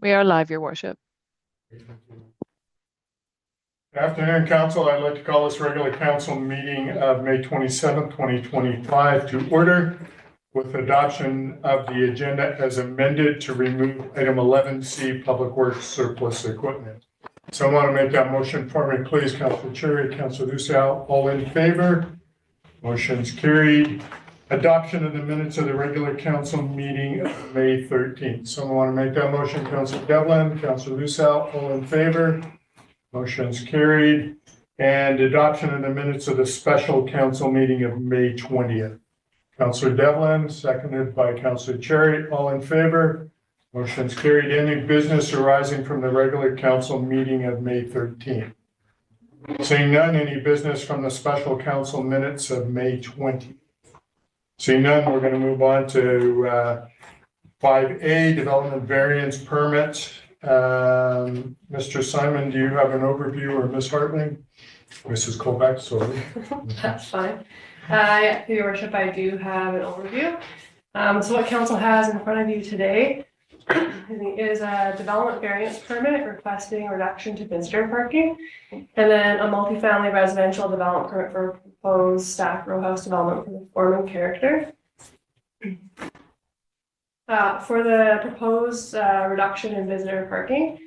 We are live, Your Worship. Good afternoon, Council. I'd like to call this regular council meeting of May 27th, 2025 to order with adoption of the agenda as amended to remove item 11C, Public Works Surplus Equipment. Someone want to make that motion for me, please? Councilor Cherry, Councilor Lucille, all in favor? Motion's carried. Adoption of the minutes of the regular council meeting of May 13th. Someone want to make that motion? Councilor Devlin, Councilor Lucille, all in favor? Motion's carried. And adoption of the minutes of the special council meeting of May 20th. Councilor Devlin, seconded by Councilor Cherry, all in favor? Motion's carried. Any business arising from the regular council meeting of May 13th? Seeing none, any business from the special council minutes of May 20th? Seeing none, we're going to move on to 5A, development variance permit. Mr. Simon, do you have an overview, or Ms. Hartling? Mrs. Colbeck, sorry. That's fine. Your Worship, I do have an overview. So what council has in front of you today is a development variance permit requesting a reduction to visitor parking, and then a multifamily residential development permit for proposed staff row house development for the form and character. For the proposed reduction in visitor parking,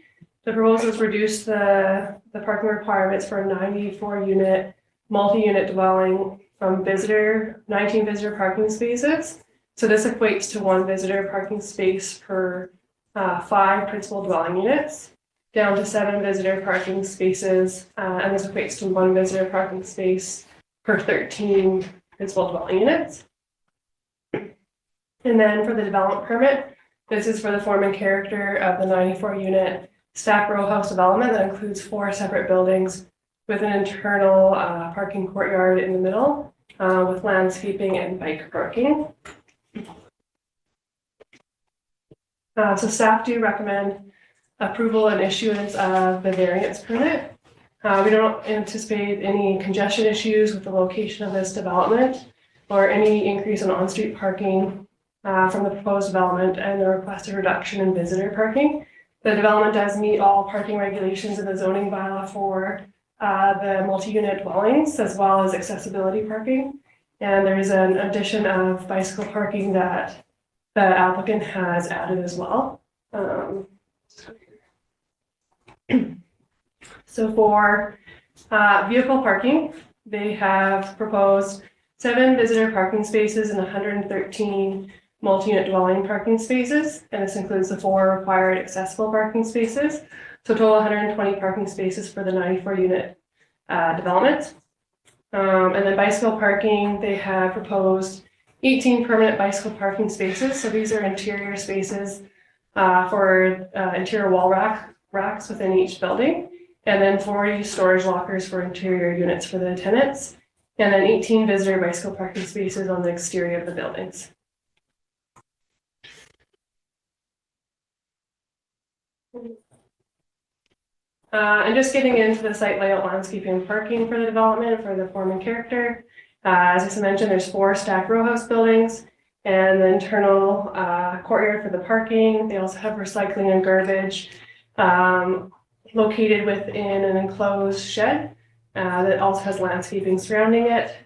the proposal is reduce the parking requirements for a 94-unit multi-unit dwelling from 19 visitor parking spaces. So this equates to 1 visitor parking space per 5 principal dwelling units, down to 7 visitor parking spaces, and this equates to 1 visitor parking space per 13 principal dwelling units. And then for the development permit, this is for the form and character of the 94-unit stack row house development that includes 4 separate buildings with an internal parking courtyard in the middle, with landscaping and bike parking. So staff do recommend approval and issuance of the variance permit. We don't anticipate any congestion issues with the location of this development or any increase in on-street parking from the proposed development and the requested reduction in visitor parking. The development does meet all parking regulations in the zoning bylaw for the multi-unit dwellings, as well as accessibility parking. And there's an addition of bicycle parking that the applicant has added as well. So for vehicle parking, they have proposed 7 visitor parking spaces and 113 multi-unit dwelling parking spaces, and this includes the 4 required accessible parking spaces. So total 120 parking spaces for the 94-unit development. And then bicycle parking, they have proposed 18 permanent bicycle parking spaces. So these are interior spaces for interior wall racks within each building, and then 40 storage lockers for interior units for the tenants, and then 18 visitor bicycle parking spaces on the exterior of the buildings. And just getting into the site layout, landscaping, and parking for the development for the form and character. As I mentioned, there's 4 stacked row house buildings and the internal courtyard for the parking. They also have recycling and garbage located within an enclosed shed that also has landscaping surrounding it.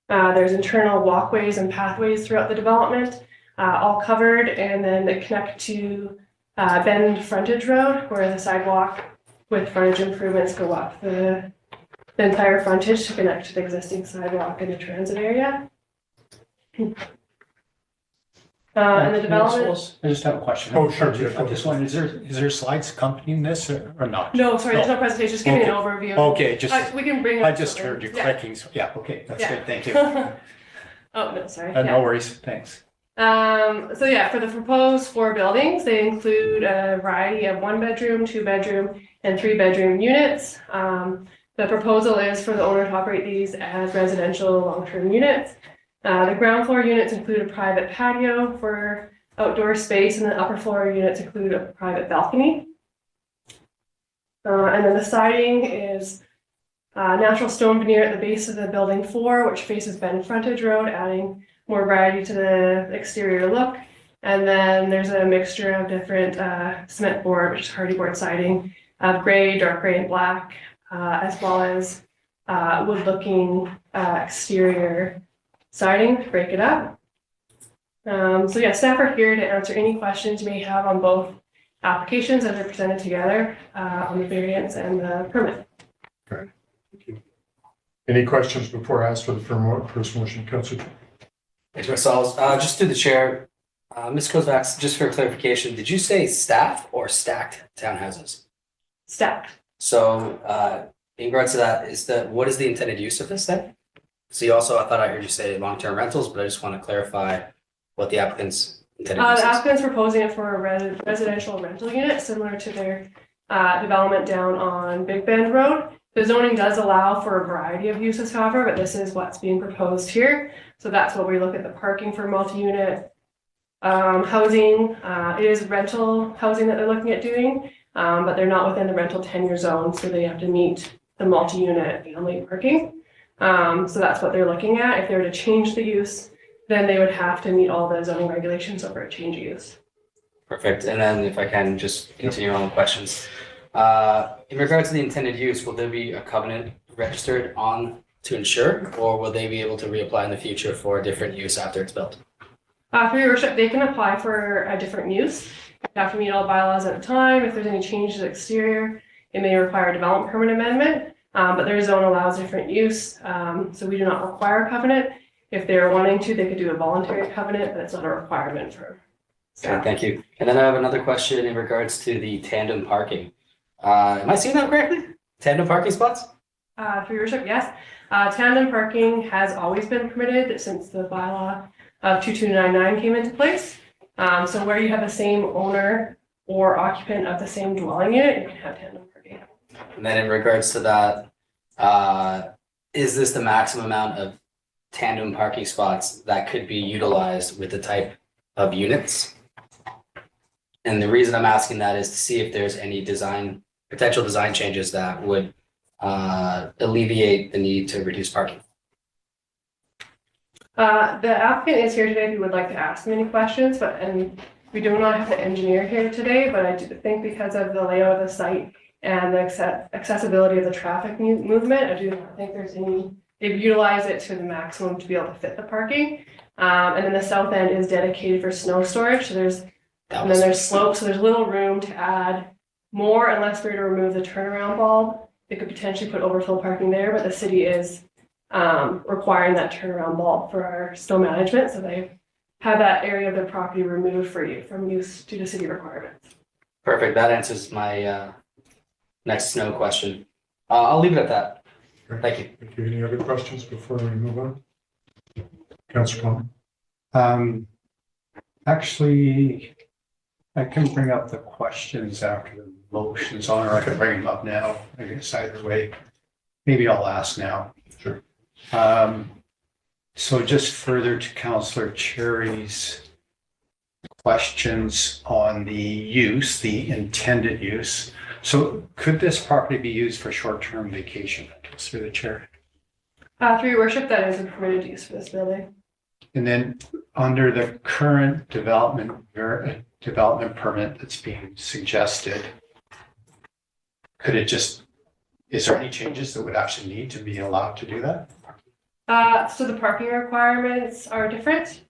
There's internal walkways and pathways throughout the development, all covered, and then they connect to Bend Frontage Road, where the sidewalk with frontage improvements go up the entire frontage to connect to the existing sidewalk in the transit area. And the development. I just have a question. Oh, sure. I just wondered, is there slides accompanying this or not? No, sorry, there's no presentation. Just giving Okay. an overview. Okay, just We can bring. I just heard you clicking. So, yeah, okay, that's good. Thank you. Oh no, sorry. No worries. Thanks. So yeah, for the proposed 4 buildings, they include a variety of 1-bedroom, 2-bedroom, and 3-bedroom units. The proposal is for the owner to operate these as residential long-term units. The ground floor units include a private patio for outdoor space, and the upper floor units include a private balcony. And then the siding is natural stone veneer at the base of the building 4, which faces Bend Frontage Road, adding more variety to the exterior look. And then there's a mixture of different cement board, which is hardy board siding, gray, dark gray, and black, as well as wood-looking exterior siding to break it up. So yeah, staff are here to answer any questions you may have on both applications as they're presented together on the variance and the permit. Thank you. Any questions before I ask for the first motion, Councilor? Thanks, Marcel. Just through the chair, Ms. Kovacs, just for clarification, did you say staff or stacked townhouses? Stacked. So in regards to that, what is the intended use of this then? So you also, I thought I heard you say long-term rentals, but I just want to clarify what the applicant's intended use is. The applicant's proposing it for a residential rental unit, similar to their development down on Big Bend Road. The zoning does allow for a variety of uses, however, but this is what's being proposed here. So that's what we look at the parking for multi-unit housing. It is rental housing that they're looking at doing, but they're not within the rental tenure zone, so they have to meet the multi-unit family parking. So that's what they're looking at. If they were to change the use, then they would have to meet all the zoning regulations over a change of use. Perfect. And then if I can just continue on with questions. In regards to the intended use, will there be a covenant registered on to ensure, or will they be able to reapply in the future for a different use after it's built? For your worship, they can apply for a different use. You have to meet all bylaws at the time. If there's any changes to the exterior, it may require a development permit amendment, but their zone allows different use. So we do not require a covenant. If they're wanting to, they could do a voluntary covenant, but it's not a requirement for staff. Okay, thank you. And then I have another question in regards to the tandem parking. Am I seeing that correctly? Tandem parking spots? For your worship, yes. Tandem parking has always been permitted since the bylaw of 2299 came into place. So where you have the same owner or occupant of the same dwelling unit, you can have tandem parking. And then in regards to that, is this the maximum amount of tandem parking spots that could be utilized with the type of units? And the reason I'm asking that is to see if there's any potential design changes that would alleviate the need to reduce parking. The applicant is here today if you would like to ask them any questions, and we do not have an engineer here today, but I do think because of the layout of the site and the accessibility of the traffic movement, I do not think there's any, they've utilized it to the maximum to be able to fit the parking. And then the south end is dedicated for snow storage, so there's slopes, so there's little room to add more unless we were to remove the turnaround bulb. They could potentially put overflow parking there, but the city is requiring that turnaround bulb for our snow management, so they have that area of their property removed from use due to city requirements. Perfect. That answers my next snow question. I'll leave it at that. Thank you. Thank you. Any other questions before we move on? Councilor Plum. Actually, I can bring up the questions after the motion's on, or I can bring them up now. I guess either way. Maybe I'll ask now. Sure. So just further to Councillor Cherry's questions on the use, the intended use. So could this property be used for short-term vacation rentals through the chair? Through your worship, that is a permitted use for this building. And then under the current development permit that's being suggested, is there any changes that would actually need to be allowed to do that? So the parking requirements are different.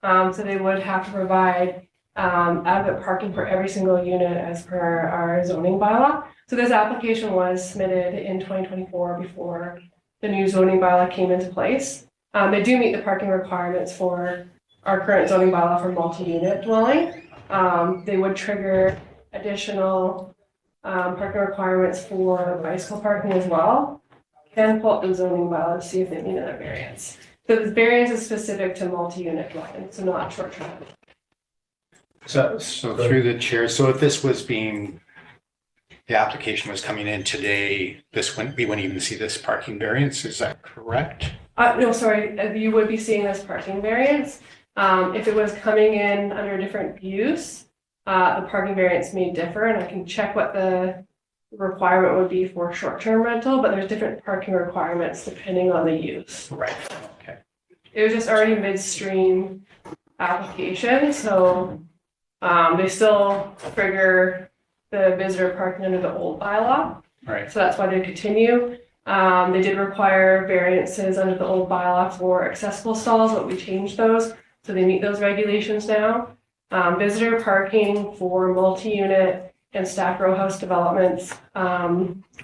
So they would have to provide adequate parking for every single unit as per our zoning bylaw. So this application was submitted in 2024 before the new zoning bylaw came into place. They do meet the parking requirements for our current zoning bylaw for multi-unit dwelling. They would trigger additional parking requirements for bicycle parking as well. Can pull up the zoning bylaw to see if they meet another variance. So the variance is specific to multi-unit dwelling, so not short-term. So through the chair, so if this was the application was coming in today, we wouldn't even see this parking variance, is that correct? No, sorry, you would be seeing this parking variance. If it was coming in under a different use, the parking variance may differ, and I can check what the requirement would be for short-term rental, but there's different parking requirements depending on the use. Right, okay. It was just already midstream application, so they still trigger the visitor parking under the old bylaw. Right. So that's why they continue. They did require variances under the old bylaw for accessible stalls, but we changed those, so they meet those regulations now. Visitor parking for multi-unit and stack row house developments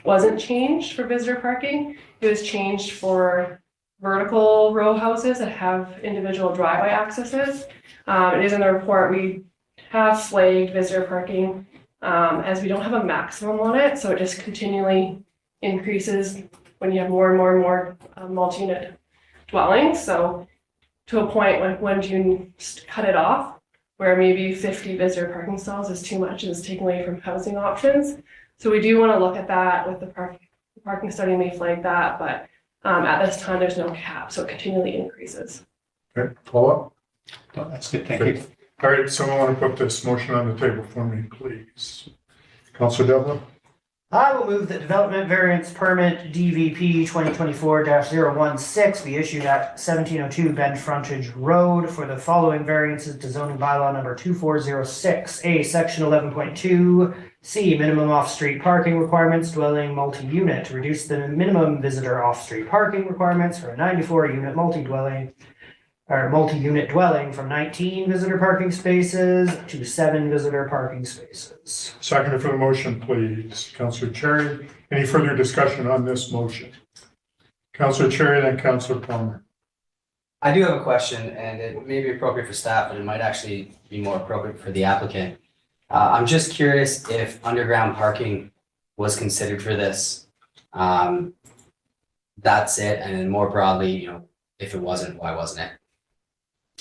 wasn't changed for visitor parking. It was changed for vertical row houses that have individual driveway accesses. It is in the report, we have flagged visitor parking as we don't have a maximum on it, so it just continually increases when you have more and more and more multi-unit dwellings. So to a point when you cut it off, where maybe 50 visitor parking stalls is too much and is taken away from housing options. So we do want to look at that with the parking study may flag that, but at this time there's no cap, so it continually increases. Okay, follow Well, that's good. Thank up? you. All right, someone want to put this motion on the table for me, please? Councilor Devlin? I will move that development variance permit DVP 2024-016 be issued at 1702 Bend Frontage Road for the following variances to zoning bylaw number 2406, A, section 11.2, C, minimum off-street parking requirements, dwelling multi-unit, to reduce the minimum visitor off-street parking requirements for a 94-unit multi-unit dwelling from 19 visitor parking spaces to 7 visitor parking spaces. Second for the motion, please. Councilor Cherry. Any further discussion on this motion? Councilor Cherry, then Councilor Palmer. I do have a question, and it may be appropriate for staff, but it might actually be more appropriate for the applicant. I'm just curious if underground parking was considered for this. That's it, and then more broadly, if it wasn't, why wasn't it?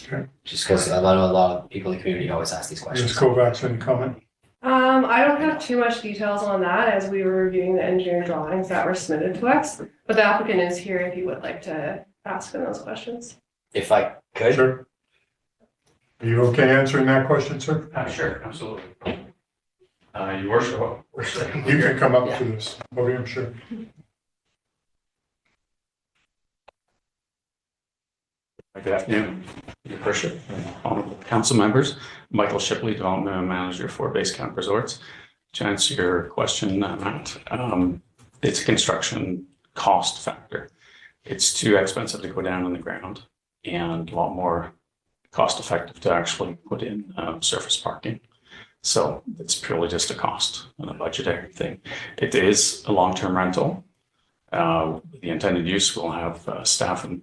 Okay. Just because a lot of people in the community always ask these Ms. questions. Kovacs, any comment? I don't have too much details on that as we were reviewing the engineering drawings that were submitted to us, but the applicant is here if you would like to ask them those questions. If I could, Sure. Are you okay answering that question, sir? Sure, absolutely. Your worship. You can come up to this podium, sure. Good afternoon, your worship, honorable council members. Michael Shipley, Development Manager for Base Camp Resorts. To answer your question, Matt, it's a construction cost factor. It's too expensive to go down on the ground and a lot more cost effective to actually put in surface parking. So it's purely just a cost and a budgetary thing. It is a long-term rental. The intended use will have staff and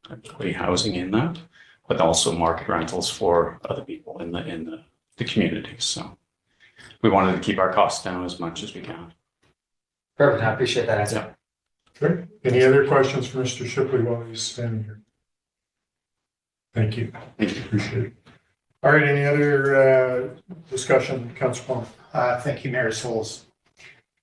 employee housing in that, but also market rentals for other people in the community. So we wanted to keep our costs down as much as we can. perfect. I appreciate that answer. Great. Any other questions for Mr. Shipley while he's standing here? Thank you. Thank you. Appreciate it. All right, any other discussion, Councilor Palmer? Thank you, Mayor Souls.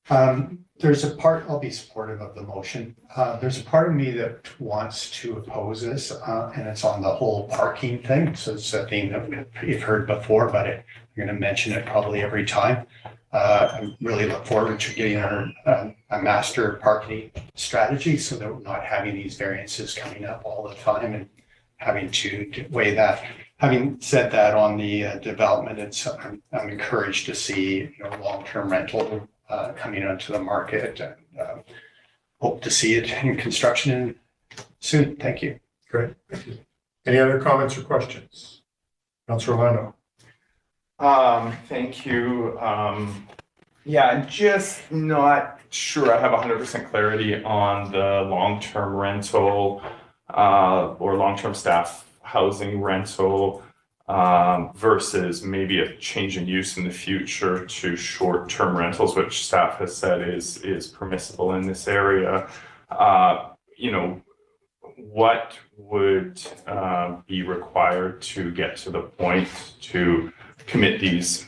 There's a part, I'll be supportive of the motion. There's a part of me that wants to oppose this, and it's on the whole parking thing. So it's a theme that you've heard before, but I'm going to mention it probably every time. I really look forward to getting a master parking strategy so that we're not having these variances coming up all the time and having to weigh that. Having said that, on the development, I'm encouraged to see long-term rental coming onto the market, and hope to see it in construction soon. Thank you. Great. Thank you. Any other comments or questions? Councilor Orlando. Thank you. Yeah, I'm just not sure I have 100% clarity on the long-term rental or long-term staff housing rental versus maybe a change in use in the future to short-term rentals, which staff has said is permissible in this area. What would be required to get to the point to commit these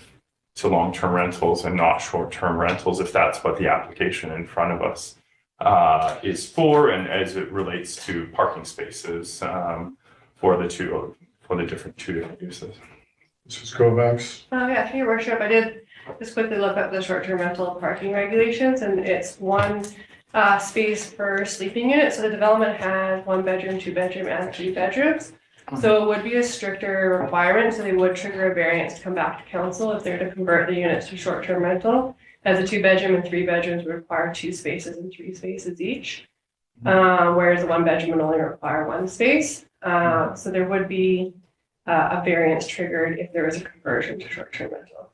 to long-term rentals and not short-term rentals, if that's what the application in front of us is for, and as it relates to parking spaces for the two different uses. Mrs. Kovacs. Yeah, through your worship, I did just quickly look up the short-term rental parking regulations, and it's one space per sleeping unit. So the development has 1 bedroom, 2 bedroom, and 3 bedrooms. So it would be a stricter requirement, so they would trigger a variance to come back to council if they're to convert the units to short-term rental. As a 2-bedroom and 3 bedrooms would require 2 spaces and 3 spaces each. Whereas a 1-bedroom would only require 1 space. So there would be a variance triggered if there was a conversion to short-term rental.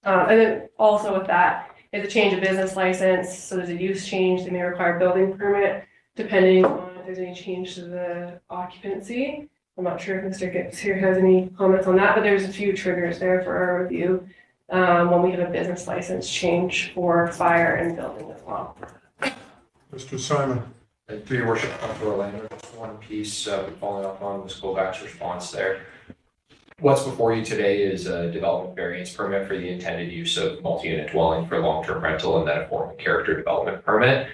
And then also with that is a change of business license. So there's a use change. They may require a building permit depending on if there's any change to the occupancy. I'm not sure if Mr. Gibbs here has any comments on that, but there's a few triggers there for our review when we have a business license change for fire and building as well. Mr. Simon. And through your worship, Councilor Orlando, just one piece following up on Ms. Colback's response there. What's before you today is a development variance permit for the intended use of multi-unit dwelling for long-term rental and then a form of character development permit.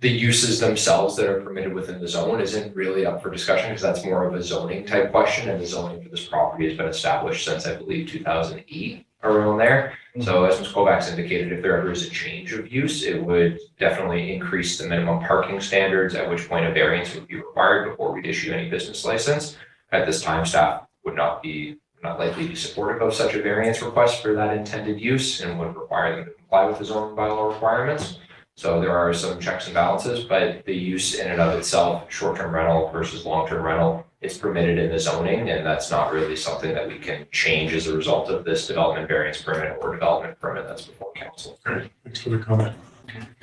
The uses themselves that are permitted within the zone isn't really up for discussion because that's more of a zoning type question, and the zoning for this property has been established since I believe 2008, around there. So as Ms. Kovacs indicated, if there ever is a change of use, it would definitely increase the minimum parking standards, at which point a variance would be required before we'd issue any business license. At this time, staff would not likely be supportive of such a variance request for that intended use and would require them to comply with the zoning bylaw requirements. So there are some checks and balances, but the use in and of itself, short-term rental versus long-term rental, it's permitted in the zoning, and that's not really something that we can change as a result of this development variance permit or development permit that's before council. Thanks for the comment.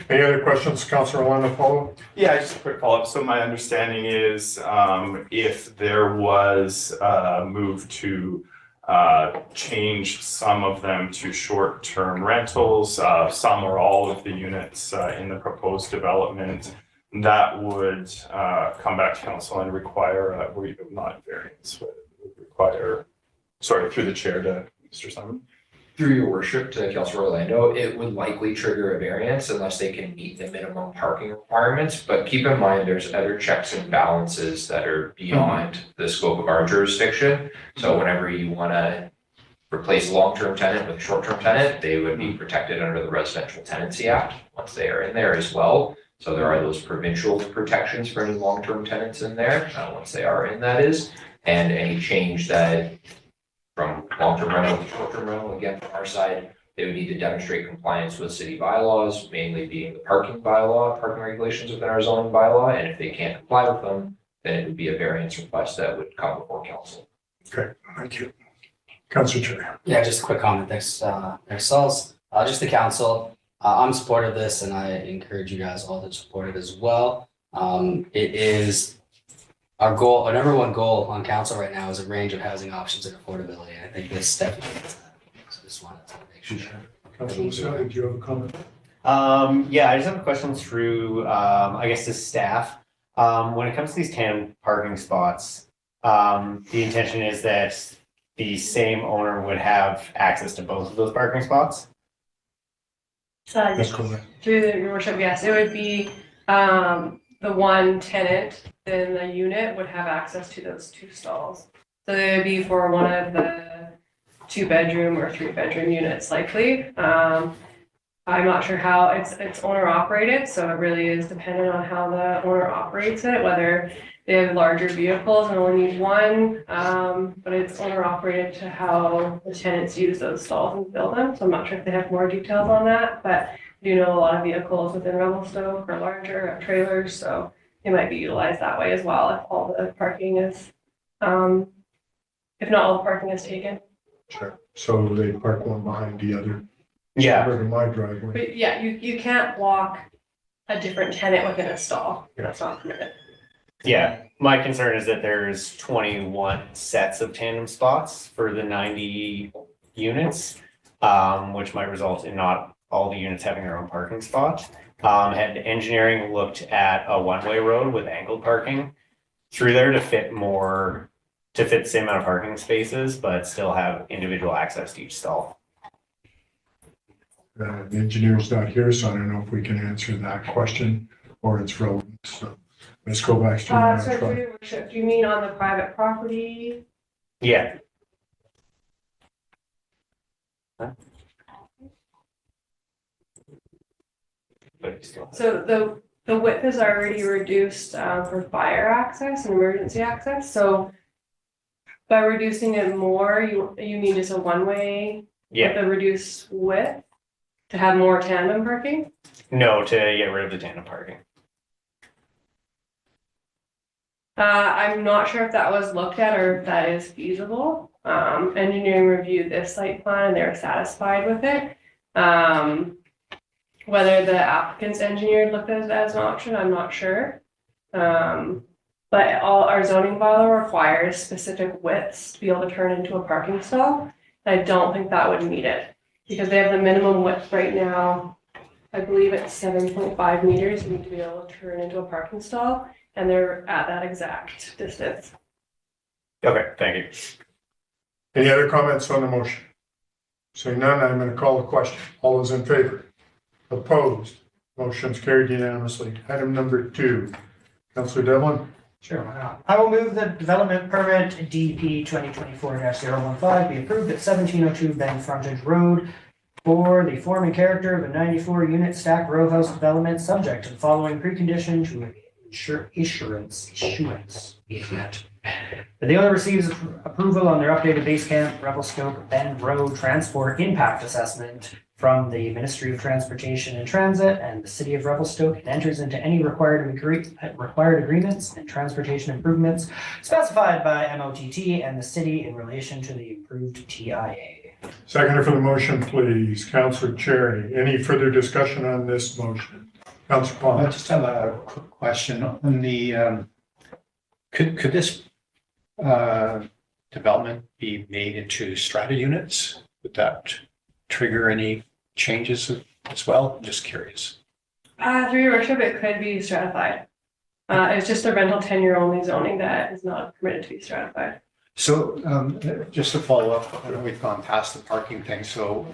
Any other questions, Councilor Orlando, follow? Yeah, just a quick follow-up. So my understanding is if there was a move to change some of them to short-term rentals, some or all of the units in the proposed development, that would come back to council and require, not variance, but would require, sorry, through the chair to Mr. Simon. Through your worship to Councilor Orlando, it would likely trigger a variance unless they can meet the minimum parking requirements. But keep in mind, there's other checks and balances that are beyond the scope of our jurisdiction. So whenever you want to replace a long-term tenant with a short-term tenant, they would be protected under the Residential Tenancy Act once they are in there as well. So there are those provincial protections for any long-term tenants in there, once they are in, that is. And any change that from long-term rental to short-term rental, again, from our side, they would need to demonstrate compliance with city bylaws, mainly being the parking bylaw, parking regulations within our zoning bylaw. And if they can't comply with them, then it would be a variance request that would come before council. Okay, thank you. Councilor Chair. Yeah, just a quick comment. Thanks, Sauls. Just the council. I'm supportive of this, and I encourage you guys all to support it as well. It is our goal, our number one goal on council right now is a range of housing options and affordability. I think this definitely is that. So just wanted to make sure. Councilor Sally, do you have a comment? Yeah, I just have a question through, I guess, to staff. When it comes to these tandem parking spots, the intention is that the same owner would have access to both of those parking spots? Ms. Colback. Through your worship, yes, it would be the one tenant in the unit would have access to those 2 stalls. So they would be for one of the 2-bedroom or 3-bedroom units likely. I'm not sure how it's owner operated, so it really is dependent on how the owner operates it, whether they have larger vehicles and only need one, but it's owner operated to how the tenants use those stalls and fill them. So I'm not sure if they have more details on that, but I do know a lot of vehicles within Revelstoke are larger, have trailers, so they might be utilized that way as well if all the parking is, if not all the parking is taken. Sure. So they park one behind the other. Yeah. Over my driveway. But yeah, you can't block a different tenant within a stall. Yeah. That's not permitted. Yeah, my concern is that there's 21 sets of tandem spots for the 90 units, which might result in not all the units having their own parking spot. Had engineering looked at a one-way road with angled parking through there to fit the same amount of parking spaces, but still have individual access to each stall? The engineer's not here, so I don't know if we can answer that question or it's relevant. So Ms. Kovacs, do you want to So try? through your worship, do you mean on the private property? Yeah. So The width is already reduced for fire access and emergency access, so by reducing it more, you need just a one-way Yeah, with a reduced width to have more tandem parking. no, to get rid of the tandem parking. I'm not sure if that was looked at or if that is feasible. Engineering reviewed this site plan and they were satisfied with it. Whether the applicant's engineer looked at it as an option, I'm not sure. But all our zoning bylaw requires specific widths to be able to turn into a parking stall. And I don't think that would meet it because they have the minimum width right now. I believe it's 7.5 meters. You need to be able to turn into a parking stall, and they're at that exact distance. Okay, thank you. Any other comments on the motion? Seeing none, I'm going to call the question. All those in favor? Opposed? Motion's carried unanimously. Item number 2. Councillor Devlin? Sure, why not? I will move that development permit DP 2024-015 be approved at 1702 Bend Frontage Road for the form and character of a 94-unit stacked row house development subject to the following precondition to ensure issuance be met. That the owner receives approval on their updated base camp, Revelstoke Bend Road Transport Impact Assessment from the Ministry of Transportation and Transit and the City of Revelstoke, and enters into any required agreements and transportation improvements specified by MOTT and the city in relation to the improved TIA. Seconder for the motion, please. Councillor Cherry. Any further discussion on this motion? Councillor I Palmer. just have a quick question on the, could this development be made into strata units? Would that trigger any changes as well? Just curious. Through your worship, it could be stratified. It's just the rental tenure only zoning that is not permitted to be stratified. So just to follow up, I know we've gone past the parking thing. So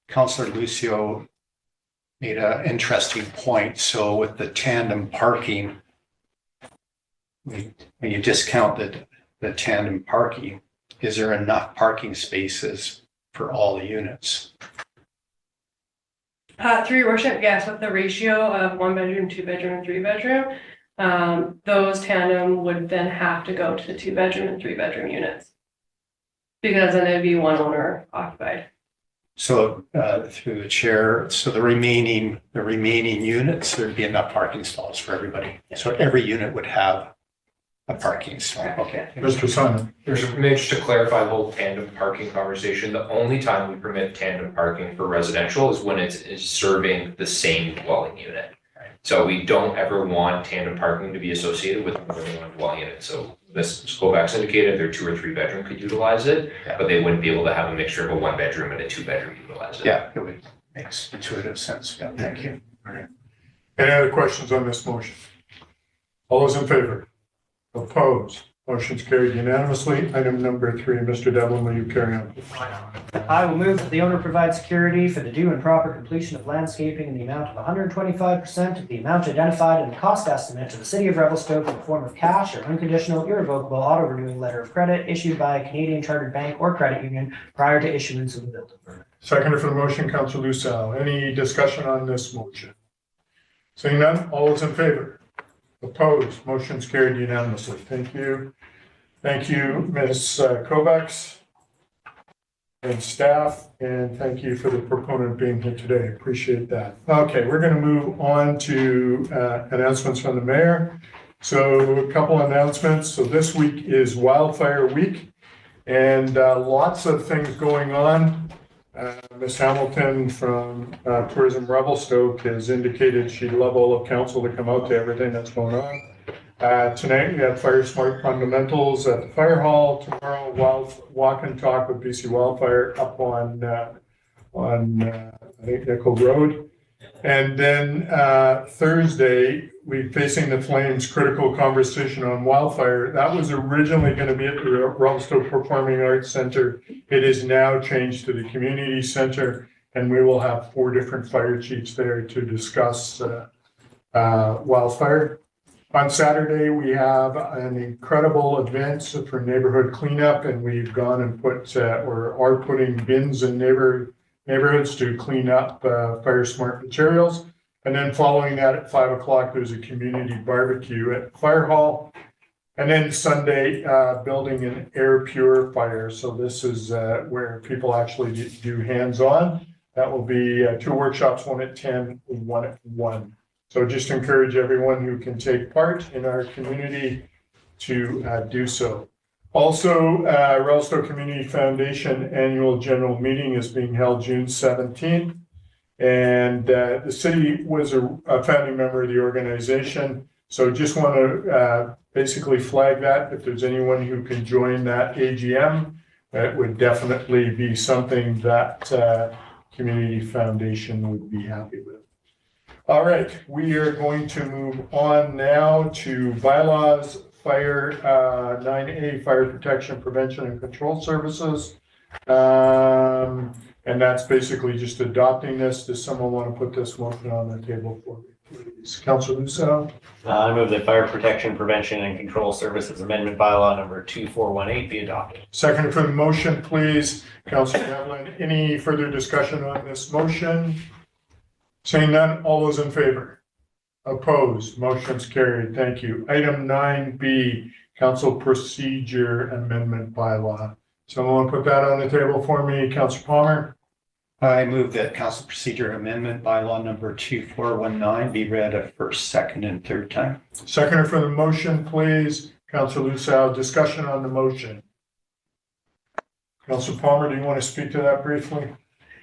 Councillor Lucio made an interesting point. So with the tandem parking, when you discount the tandem parking, is there enough parking spaces for all the units? Through your worship, yes, with the ratio of 1 bedroom, 2 bedroom, and 3 bedroom, those tandem would then have to go to the 2 bedroom and 3 bedroom units. Because then it'd be one owner occupied. So through the chair, so the remaining units, there'd be enough parking stalls for everybody. So every unit would have a parking stall. Okay. Mr. Simon. Maybe just to clarify the whole tandem parking conversation, the only time we permit tandem parking for residential is when it's serving the same dwelling unit. So we don't ever want tandem parking to be associated with more than one dwelling unit. So this Skolbach's indicated their 2 or 3 bedroom could utilize it, but they wouldn't be able to have a mixture of a 1 bedroom and a 2 bedroom utilize it. Yeah, it would makes intuitive sense. Yeah, thank you. Any other questions on this motion? All those in favor? Opposed? Motion's carried unanimously. Item number 3, Mr. Devlin, will you carry on? I will move that the owner provide security for the due and proper completion of landscaping in the amount of 125% of the amount identified in the cost estimate to the City of Revelstoke in the form of cash or unconditional, irrevocable, auto-renewing letter of credit issued by a Canadian Chartered Bank or credit union prior to issuance of the building permit. Seconder for the motion, Councillor Lucille. Any discussion on this motion? Seeing none, all those in favor? Opposed? Motion's carried unanimously. Thank you. Thank you, Ms. Kovacs and staff, and thank you for the proponent being here today. Appreciate that. Okay, we're going to move on to announcements from the mayor. So a couple announcements. So this week is Wildfire Week, and lots of things going on. Ms. Hamilton from Tourism Revelstoke has indicated she'd love all of council to come out to everything that's going on. Tonight we have Fire Smart Fundamentals at the Fire Hall. Tomorrow, Walk and Talk with BC Wildfire up on I think Nickel Road. And then Thursday, we Facing the Flames critical conversation on wildfire. That was originally going to be at the Revelstoke Performing Arts Center. It is now changed to the community center, and we will have 4 different fire chiefs there to discuss wildfire. On Saturday, we have an incredible event for neighborhood cleanup, and we've gone and put or are putting bins in neighborhoods to clean up fire smart materials. And then following that at 5 o'clock, there's a community barbecue at Fire Hall. And then Sunday, building an air purifier. So this is where people actually do hands-on. That will be 2 workshops, one at 10, one at 1. So just encourage everyone who can take part in our community to do so. Also, Revelstoke Community Foundation Annual General Meeting is being held June 17th. And the city was a founding member of the organization. So just want to basically flag that if there's anyone who can join that AGM, that would definitely be something that Community Foundation would be happy with. All right, we are going to move on now to bylaws, fire 9A, fire protection, prevention and control services. And that's basically just adopting this. Does someone want to put this motion on the table for me, please? Councilor Lucero? I move that fire protection, prevention and control services amendment bylaw number 2418 be adopted. Second for the motion, please. Councilor Devlin, any further discussion on this motion? Saying none, all those in favor? Opposed, motion's carried. Thank you. Item 9B, council procedure amendment bylaw. Someone want to put that on the table for me? Councilor Palmer? I move that council procedure amendment bylaw number 2419 be read a first, second, and third time. Seconder for the motion, please. Councilor Lucero, discussion on the motion. Councilor Palmer, do you want to speak to that briefly?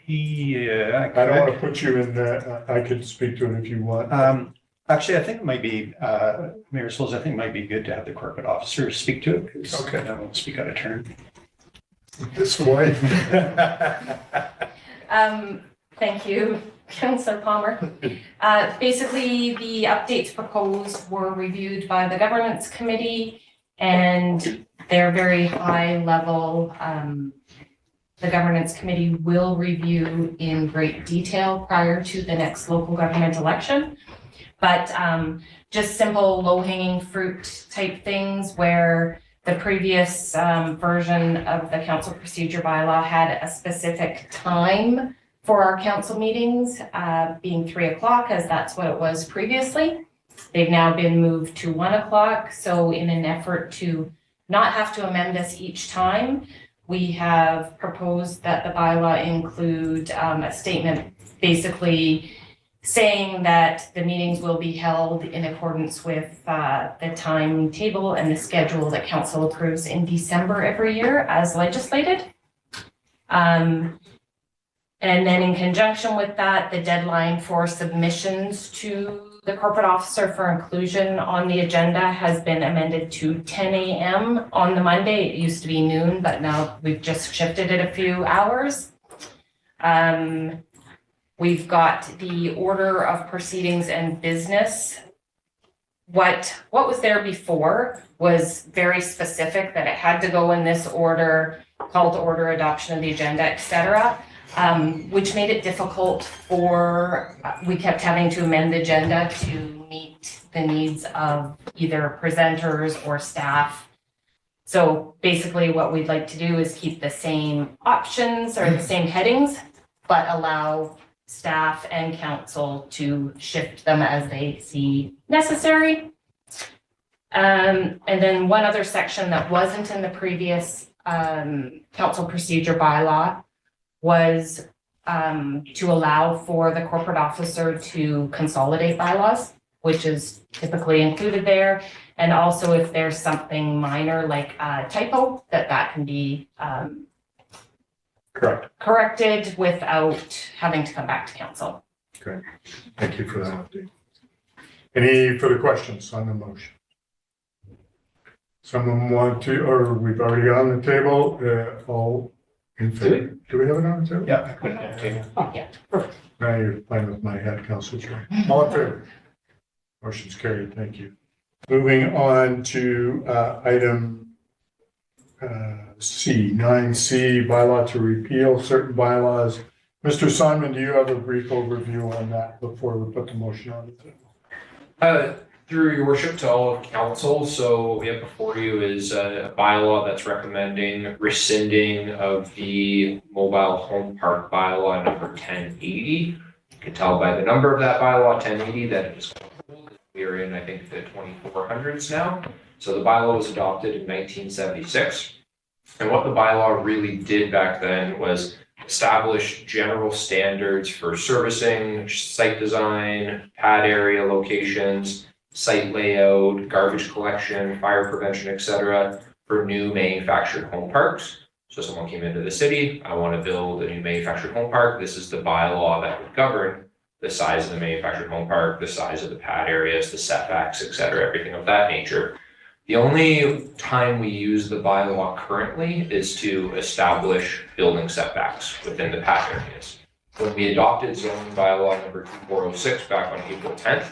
Yeah, I don't want to put you in that. I could speak to it if you want. Actually, I think it might be, Mayor Souls, I think it might be good to have the corporate officer speak to it, because Okay. I won't speak out of turn. This way. Thank you, Councillor Palmer. Basically, the updates proposed were reviewed by the governance committee, and they're very high level. The governance committee will review in great detail prior to the next local government election. But just simple low-hanging fruit type things where the previous version of the council procedure bylaw had a specific time for our council meetings, being 3 o'clock, as that's what it was previously. They've now been moved to 1 o'clock. So in an effort to not have to amend this each time, we have proposed that the bylaw include a statement basically saying that the meetings will be held in accordance with the timetable and the schedule that council approves in December every year as legislated. And then in conjunction with that, the deadline for submissions to the corporate officer for inclusion on the agenda has been amended to 10 a.m. on the Monday. It used to be noon, but now we've just shifted it a few hours. We've got the order of proceedings and business. What was there before was very specific that it had to go in this order, call to order, adoption of the agenda, etc. Which made it difficult for, we kept having to amend the agenda to meet the needs of either presenters or staff. So basically what we'd like to do is keep the same options or the same headings, but allow staff and council to shift them as they see necessary. And then one other section that wasn't in the previous council procedure bylaw was to allow for the corporate officer to consolidate bylaws, which is typically included there. And also if there's something minor like a typo, that can be corrected without having to come back to council. Okay, thank you for that update. Any further questions on the motion? Someone want to, or we've already got on the table, all in favor? Do we have it on the table? Yeah, I put it on the table. Yeah. Now you're playing with my head, Councilor Choi. All in favor? Motion's carried, thank you. Moving on to item C, 9C, bylaw to repeal certain bylaws. Mr. Simon, do you have a brief overview on that before we put the motion on the table? Through your worship to all of council, so what we have before you is a bylaw that's recommending rescinding of the mobile home park bylaw number 1080. You can tell by the number of that bylaw, 1080, that it was old. We are in, I think, the 2400s now. So the bylaw was adopted in 1976. And what the bylaw really did back then was establish general standards for servicing, site design, pad area locations, site layout, garbage collection, fire prevention, etc., for new manufactured home parks. So someone came into the city, I want to build a new manufactured home park. This is the bylaw that would govern the size of the manufactured home park, the size of the pad areas, the setbacks, etc., everything of that nature. The only time we use the bylaw currently is to establish building setbacks within the pad areas. When we adopted zoning bylaw number 2406 back on April 10th,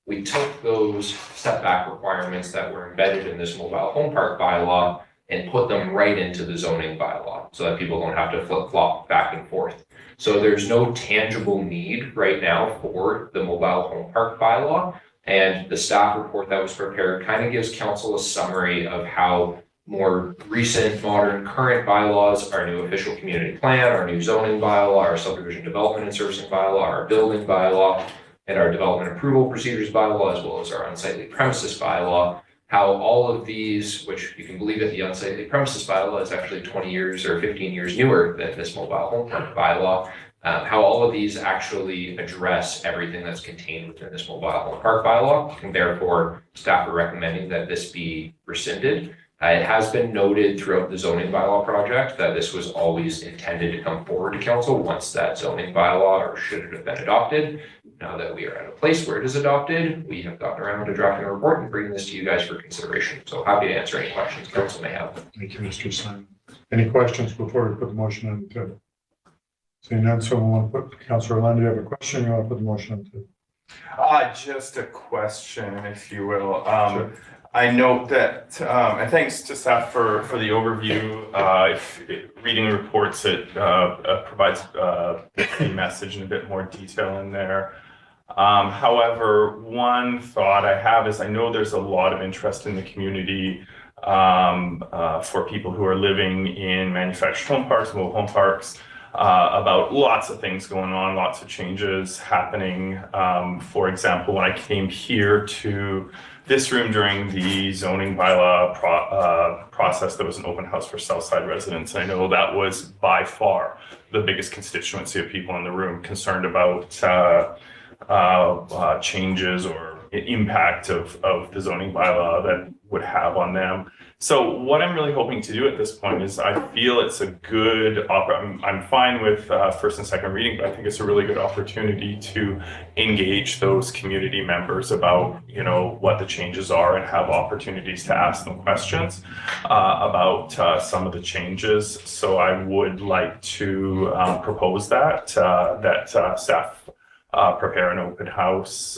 we took those setback requirements that were embedded in this mobile home park bylaw and put them right into the zoning bylaw so that people don't have to flip-flop back and forth. So there's no tangible need right now for the mobile home park bylaw. And the staff report that was prepared kind of gives council a summary of how more recent, modern, current bylaws, our new official community plan, our new zoning bylaw, our subdivision development and servicing bylaw, our building bylaw, and our development approval procedures bylaw, as well as our unsightly premises bylaw, how all of these, which you can believe it, the unsightly premises bylaw is actually 20 years or 15 years newer than this mobile home park bylaw, how all of these actually address everything that's contained within this mobile home park bylaw, and therefore staff are recommending that this be rescinded. It has been noted throughout the zoning bylaw project that this was always intended to come forward to council once that zoning bylaw, or should it have been adopted. Now that we are at a place where it is adopted, we have gotten around to drafting a report and bringing this to you guys for consideration. So happy to answer any questions council may have. Thank you, Mr. Simon. Any questions before we put the motion on the table? Seeing none, someone want to put, Councillor Orlando, you have a question, you want to put the motion on the table? Just a question, if you will. Sure. I note that, and thanks to staff for the overview. Reading the reports, it provides the message in a bit more detail in there. However, one thought I have is I know there's a lot of interest in the community for people who are living in manufactured home parks, mobile home parks, about lots of things going on, lots of changes happening. For example, when I came here to this room during the zoning bylaw process, there was an open house for Southside residents. I know that was by far the biggest constituency of people in the room concerned about changes or impact of the zoning bylaw that would have on them. So what I'm really hoping to do at this point is I feel it's a good, I'm fine with first and second reading, but I think it's a really good opportunity to engage those community members about, you know, what the changes are and have opportunities to ask them questions about some of the changes. So I would like to propose that, staff prepare an open house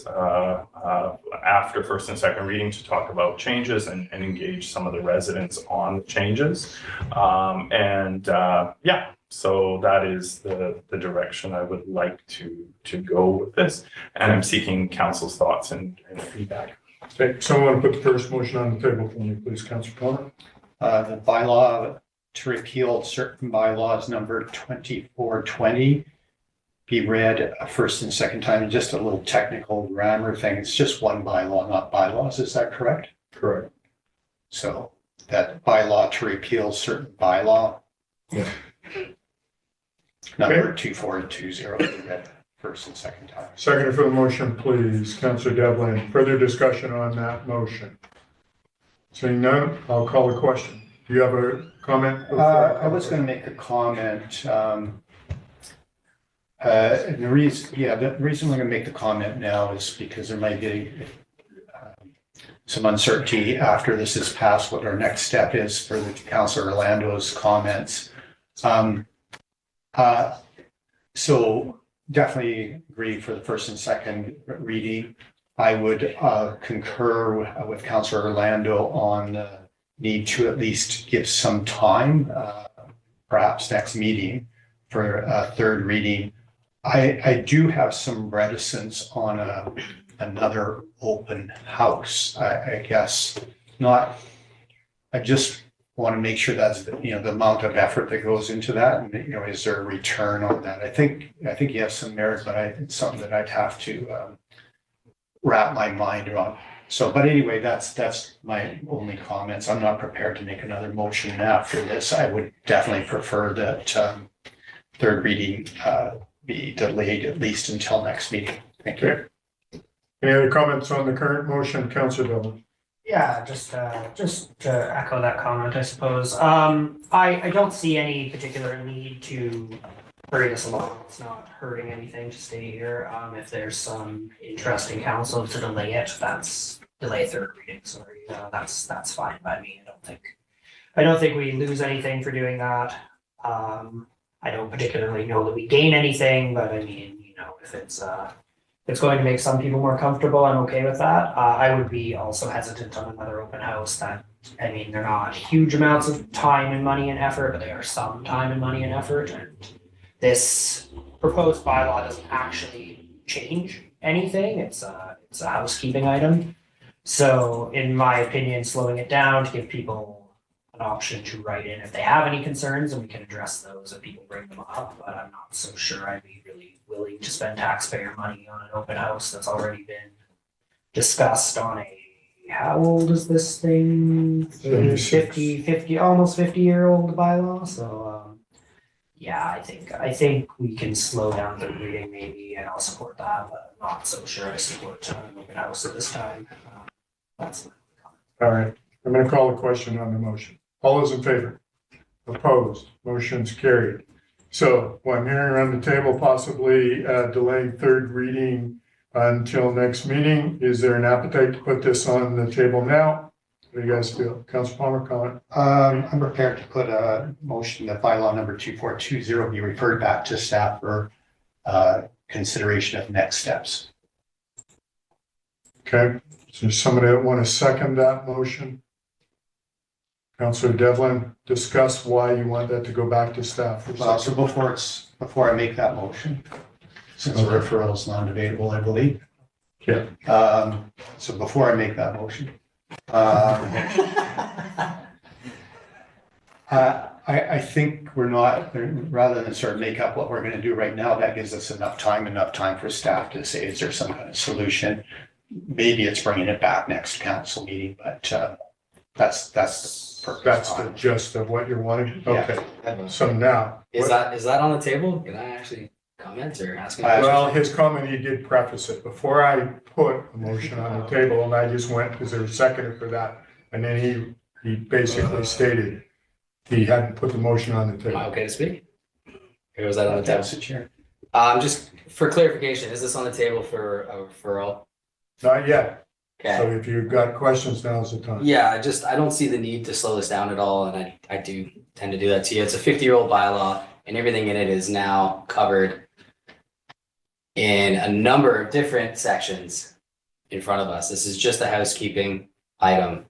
after first and second reading to talk about changes and engage some of the residents on the changes. Yeah, so that is the direction I would like to go with this. And I'm seeking council's thoughts and feedback. Okay, someone want to put the first motion on the table for me, please, Councillor Palmer. The bylaw to repeal certain bylaws number 2420 be read a first and second time, and just a little technical grammar thing. It's just one bylaw, not bylaws. Is that correct? Correct. So that bylaw to repeal certain bylaw. Yeah. Number 2420 be read first and second time. Second for the motion, please, Councillor Devlin. Further discussion on that motion? Seeing none, I'll call the question. Do you have a comment? I was going to make a comment. The reason we're going to make the comment now is because there might be some uncertainty after this is passed, what our next step is for the Councillor Orlando's comments. So definitely agree for the first and second reading. I would concur with Councillor Orlando on the need to at least give some time, perhaps next meeting, for a third reading. I do have some reticence on another open house. I guess not. I just want to make sure that's, the amount of effort that goes into that, and, is there a return on that? I think you have some merit, but it's something that I'd have to wrap my mind around. So, but anyway, that's my only comments. I'm not prepared to make another motion after this. I would definitely prefer that third reading be delayed at least until next meeting. Thank you. Any other comments on the current motion, Councillor Devlin? Yeah, just to echo that comment, I suppose. I don't see any particular need to hurry this along. It's not hurting anything to stay here. If there's some interest in council to delay it, delay third reading, sorry. That's fine by me. I don't think we lose anything for doing that. I don't particularly know that we gain anything, but I mean, if it's going to make some people more comfortable, I'm okay with that. I would be also hesitant on another open house they're not huge amounts of time and money and effort, but they are some time and money and effort. And this proposed bylaw doesn't actually change anything. It's a housekeeping item. So in my opinion, slowing it down to give people an option to write in if they have any concerns, and we can address those if people bring them up, but I'm not so sure I'd be really willing to spend taxpayer money on an open house that's already been discussed on how old is this thing? 50, almost 50-year-old bylaw. So yeah, I think we can slow down the reading maybe, and I'll support that, but I'm not so sure I support an open house at this time. That's my comment. All right, I'm going to call a question on the motion. All those in favor? Opposed? Motion's carried. So what I'm hearing around the table, possibly delaying third reading until next meeting. Is there an appetite to put this on the table now? What do you guys feel? Councilor Palmer, comment? I'm prepared to put a motion that bylaw number 2420 be referred back to staff for consideration of next steps. Okay, is there somebody that want to second that motion? Councillor Devlin, discuss why you want that to go back to staff. Well, so before I make that motion, since the referral is non-debatable, I believe. Yeah. So before I make that motion, I think we're not, rather than sort of make up what we're going to do right now, that gives us enough time for staff to say, is there some kind of solution? Maybe it's bringing it back next council meeting, but that's the gist of what you're wanting? Yeah. Okay, so now. Is that on the table? Can I actually comment or ask? Well, his comment, he did preface it before I put a motion on the table, and I just went, because there was a seconder for that. And then he basically stated he hadn't put the motion on the Am table. I okay to speak? Or was that on the table? That's the chair. Just for clarification, is this on the table for a referral? Not yet. Okay. So if you've got questions, now's the time. Yeah, I don't see the need to slow this down at all, and I do tend to do that to you. It's a 50-year-old bylaw, and everything in it is now covered in a number of different sections in front of us. This is just a housekeeping item.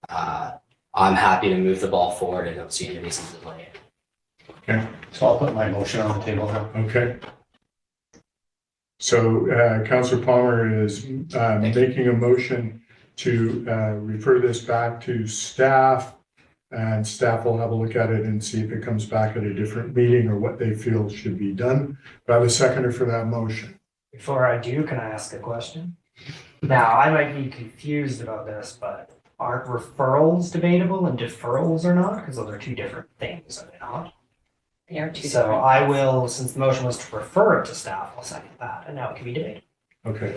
I'm happy to move the ball forward. I don't see any reason to delay it. Okay. So I'll put my motion on the table now. Okay. So Councillor Palmer is making a motion to refer this back to staff, and staff will have a look at it and see if it comes back at a different meeting or what they feel should be done. Do I have a seconder for that motion? Before I do, can I ask a question? Now, I might be confused about this, but aren't referrals debatable and deferrals are not? Because those are two different things, are they not? They are two So different. I will, since the motion was to refer it to staff, I'll second that, and now it can be debated. Okay.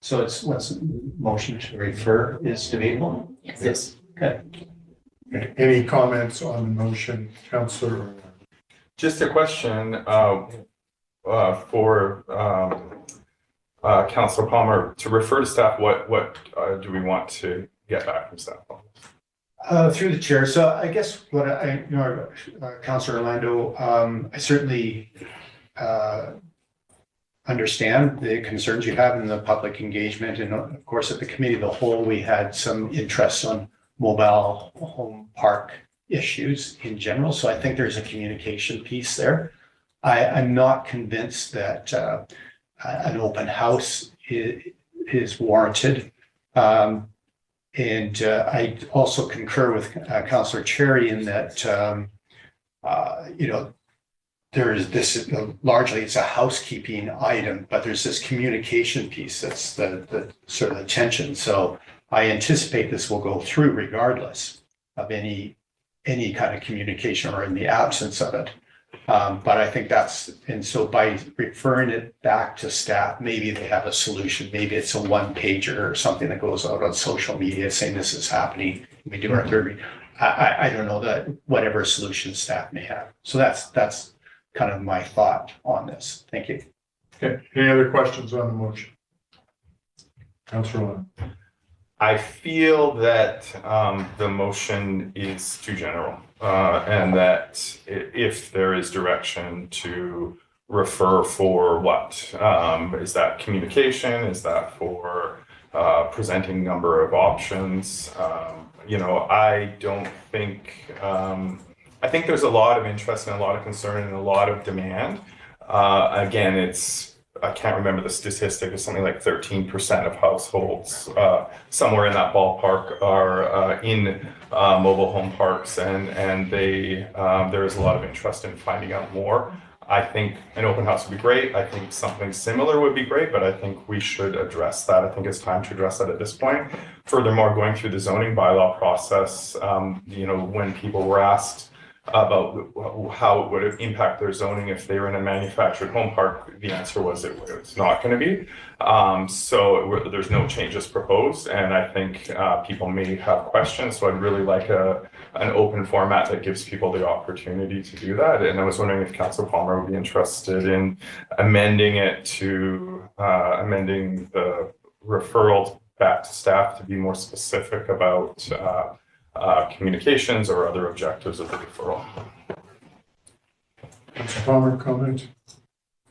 So what's motion to refer is debatable? Yes. Okay. Okay. Any comments on the motion, Councillor? Just a question for Councilor Palmer, to refer to staff, what do we want to get back from staff? Through the chair. So I guess what Councillor Orlando, I certainly understand the concerns you have in the public engagement. And of course, at the committee of the whole, we had some interest on mobile home park issues in general. So I think there's a communication piece there. I'm not convinced that an open house is warranted. I also concur with Councillor Cherry in that, there is this, largely it's a housekeeping item, but there's this communication piece that's the sort of the tension. So I anticipate this will go through regardless of any kind of communication or in the absence of it. But I think and so by referring it back to staff, maybe they have a solution. Maybe it's a one pager or something that goes out on social media saying this is happening. We do our third reading. I don't know, that whatever solution staff may have. So that's kind of my thought on this. Thank you. Okay, any other questions on the motion? Councillor Lund. I feel that the motion is too general, and that if there is direction to refer for what, is that communication? Is that for presenting number of options? I don't think, I think there's a lot of interest and a lot of concern and a lot of demand. Again, I can't remember the statistic, it's something like 13% of households somewhere in that ballpark are in mobile home parks, and there is a lot of interest in finding out more. I think an open house would be great. I think something similar would be great, but I think we should address that. I think it's time to address that at this point. Furthermore, going through the zoning bylaw process, when people were asked about how it would impact their zoning if they were in a manufactured home park, the answer was it's not going to be. So there's no changes proposed, and I think people may have questions. So I'd really like an open format that gives people the opportunity to do that. And I was wondering if Councillor Palmer would be interested in amending it to amending the referral back to staff to be more specific about communications or other objectives of the referral. Councillor Palmer, comment?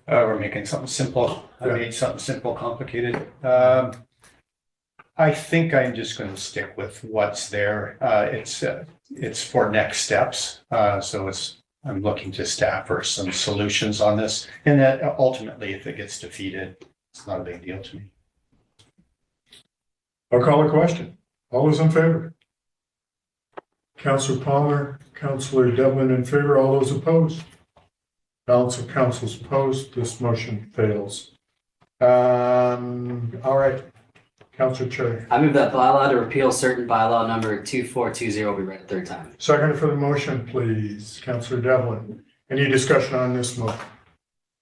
We're making something simple. I made something simple complicated. I think I'm just going to stick with what's there. It's for next steps. So I'm looking to staff for some solutions on this, and that ultimately, if it gets defeated, it's not a big deal to me. I'll call a question. All those in favor? Councillor Palmer, Councillor Devlin in favor. All those opposed? Balance of councils opposed. This motion fails. All right. Councillor Cherry. I move that bylaw to repeal certain bylaw number 2420 be read a third time. Second for the motion, please. Councillor Devlin. Any discussion on this motion?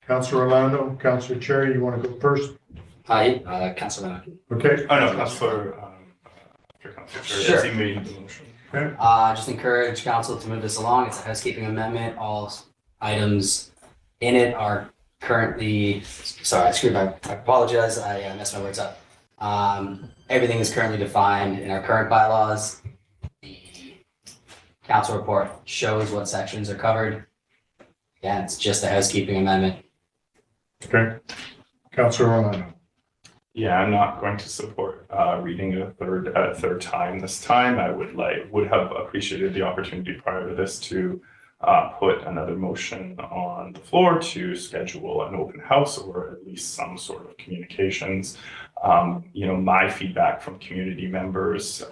Councillor Orlando, Councillor Cherry, you want to go first? Councillor Lennon. Okay. Oh no, Councillor Cherry. Sure. He made the motion. Okay. Just encourage council to move this along. It's a housekeeping amendment. All items in it are currently, sorry, I screwed up. I apologize. I messed my words up. Everything is currently defined in our current bylaws. The council report shows what sections are covered. Again, it's just a housekeeping amendment. Okay. Councillor Orlando. Yeah, I'm not going to support reading a third time this time. I would have appreciated the opportunity prior to this to put another motion on the floor to schedule an open house or at least some sort of communications. My feedback from community members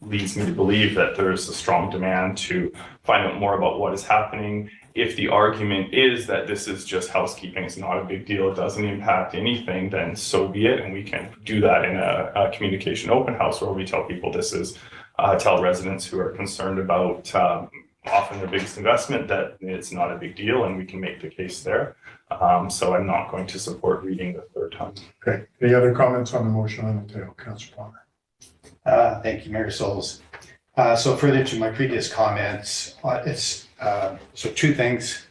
leads me to believe that there's a strong demand to find out more about what is happening. If the argument is that this is just housekeeping, it's not a big deal, it doesn't impact anything, then so be it. And we can do that in a communication open house where we tell people this is, tell residents who are concerned about often their biggest investment that it's not a big deal and we can make the case there. So I'm not going to support reading the third time. Okay. Any other comments on the motion on the table? Councillor Palmer. Thank you, Mayor Souls. So further to my previous comments, so two things,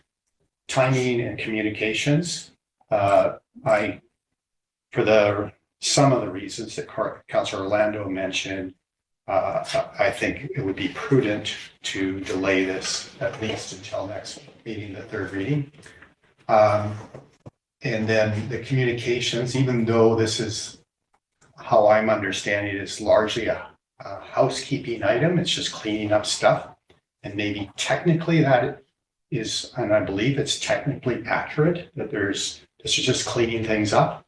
timing and communications. For some of the reasons that Councillor Orlando mentioned, I think it would be prudent to delay this at least until next meeting, the third reading. And then the communications, even though this is how I'm understanding it, is largely a housekeeping item, it's just cleaning up stuff. And maybe technically that is, and I believe it's technically accurate, that this is just cleaning things up.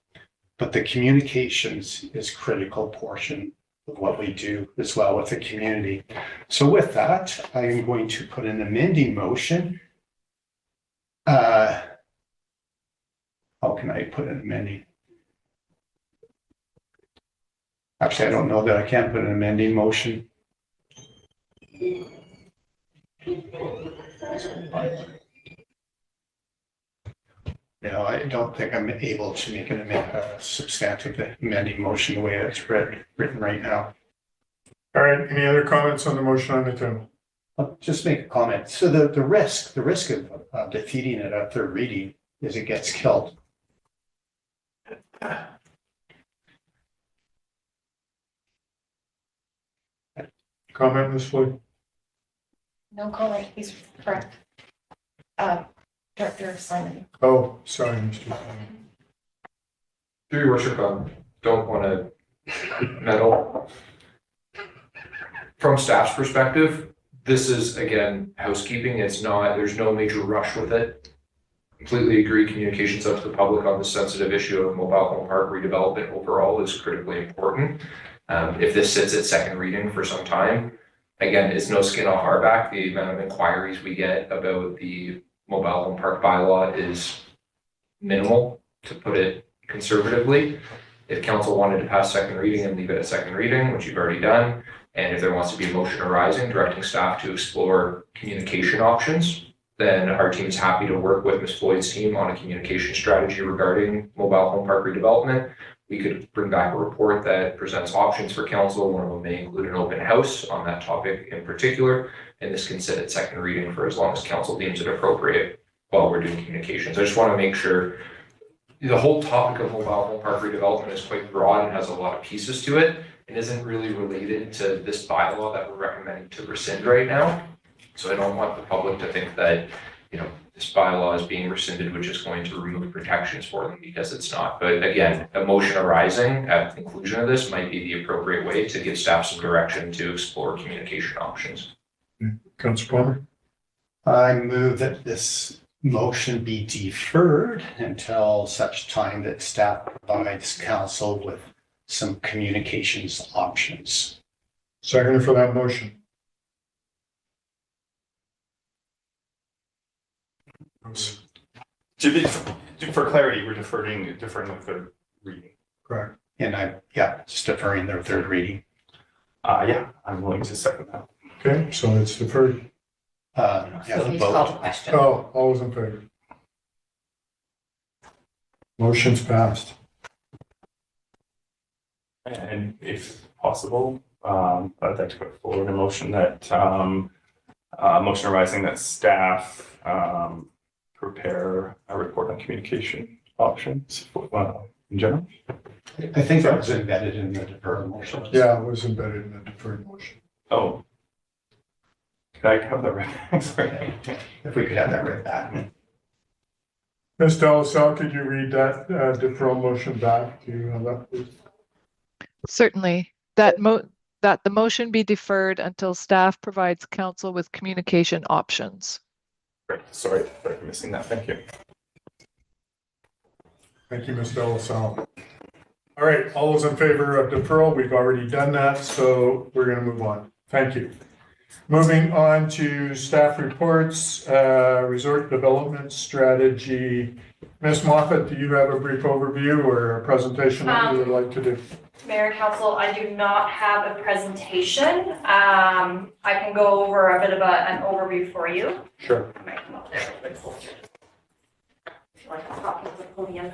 But the communications is critical portion what we do as well with the community. So with that, I am going to put an amending motion. How can I put an amending? Actually, I don't know that I can put an amending motion. No, I don't think I'm able to make a substantive amending motion the way it's written right now. All right, any other comments on the motion on the table? I'll just make a comment. So the risk of defeating it at third reading is it gets killed. Comment, Ms. Floyd? No comment, he's correct. Director Simon. Oh, sorry, Mr. Simon. Through your worship, don't want to meddle. From staff's perspective, this is, again, housekeeping. It's not, there's no major rush with it. Completely agree, communications out to the public on the sensitive issue of mobile home park redevelopment overall is critically important. If this sits at second reading for some time, again, it's no skin off our back. The amount of inquiries we get about the mobile home park bylaw is minimal, to put it conservatively. If council wanted to pass second reading and leave it at second reading, which you've already done, and if there wants to be a motion arising directing staff to explore communication options, then our team is happy to work with Ms. Floyd's team on a communication strategy regarding mobile home park redevelopment. We could bring back a report that presents options for council. One of them may include an open house on that topic in particular, and this can sit at second reading for as long as council deems it appropriate while we're doing communications. I just want to make sure the whole topic of mobile home park redevelopment is quite broad and has a lot of pieces to it and isn't really related to this bylaw that we're recommending to rescind right now. So I don't want the public to think that, you know, this bylaw is being rescinded, which is going to remove protections for them, because it's not. But again, a motion arising at the conclusion of this might be the appropriate way to give staff some direction to explore communication options. Councilor Palmer? I move that this motion be deferred until such time that staff provides council with some communications options. Second for that motion. For clarity, we're deferring the third reading. Correct. And just deferring their third reading. Yeah, I'm willing to second that. Okay, so it's deferred. The vote. Oh, all those in favor? Motion's passed. And if possible, I'd like to put forward a motion that, motion arising that staff prepare a report on communication options in general. I think that was embedded in the deferred motion. Yeah, it was embedded in the deferred motion. Oh. Could I have that read? Sorry. If we could have that read back. Ms. Delasal, could you read that deferral motion back? Do you have that, please? Certainly, that the motion be deferred until staff provides council with communication options. Great. Sorry for missing that. Thank you. Thank you, Ms. Delasal. All right, all those in favor of deferral, we've already done that, so we're going to move on. Thank you. Moving on to staff reports, resort development strategy. Ms. Moffat, do you have a brief overview or a presentation that you would like to do? Mayor, Council, I do not have a presentation. I can go over a bit of an overview for you. Sure. I might come up there a bit closer. If you like to talk to the podium.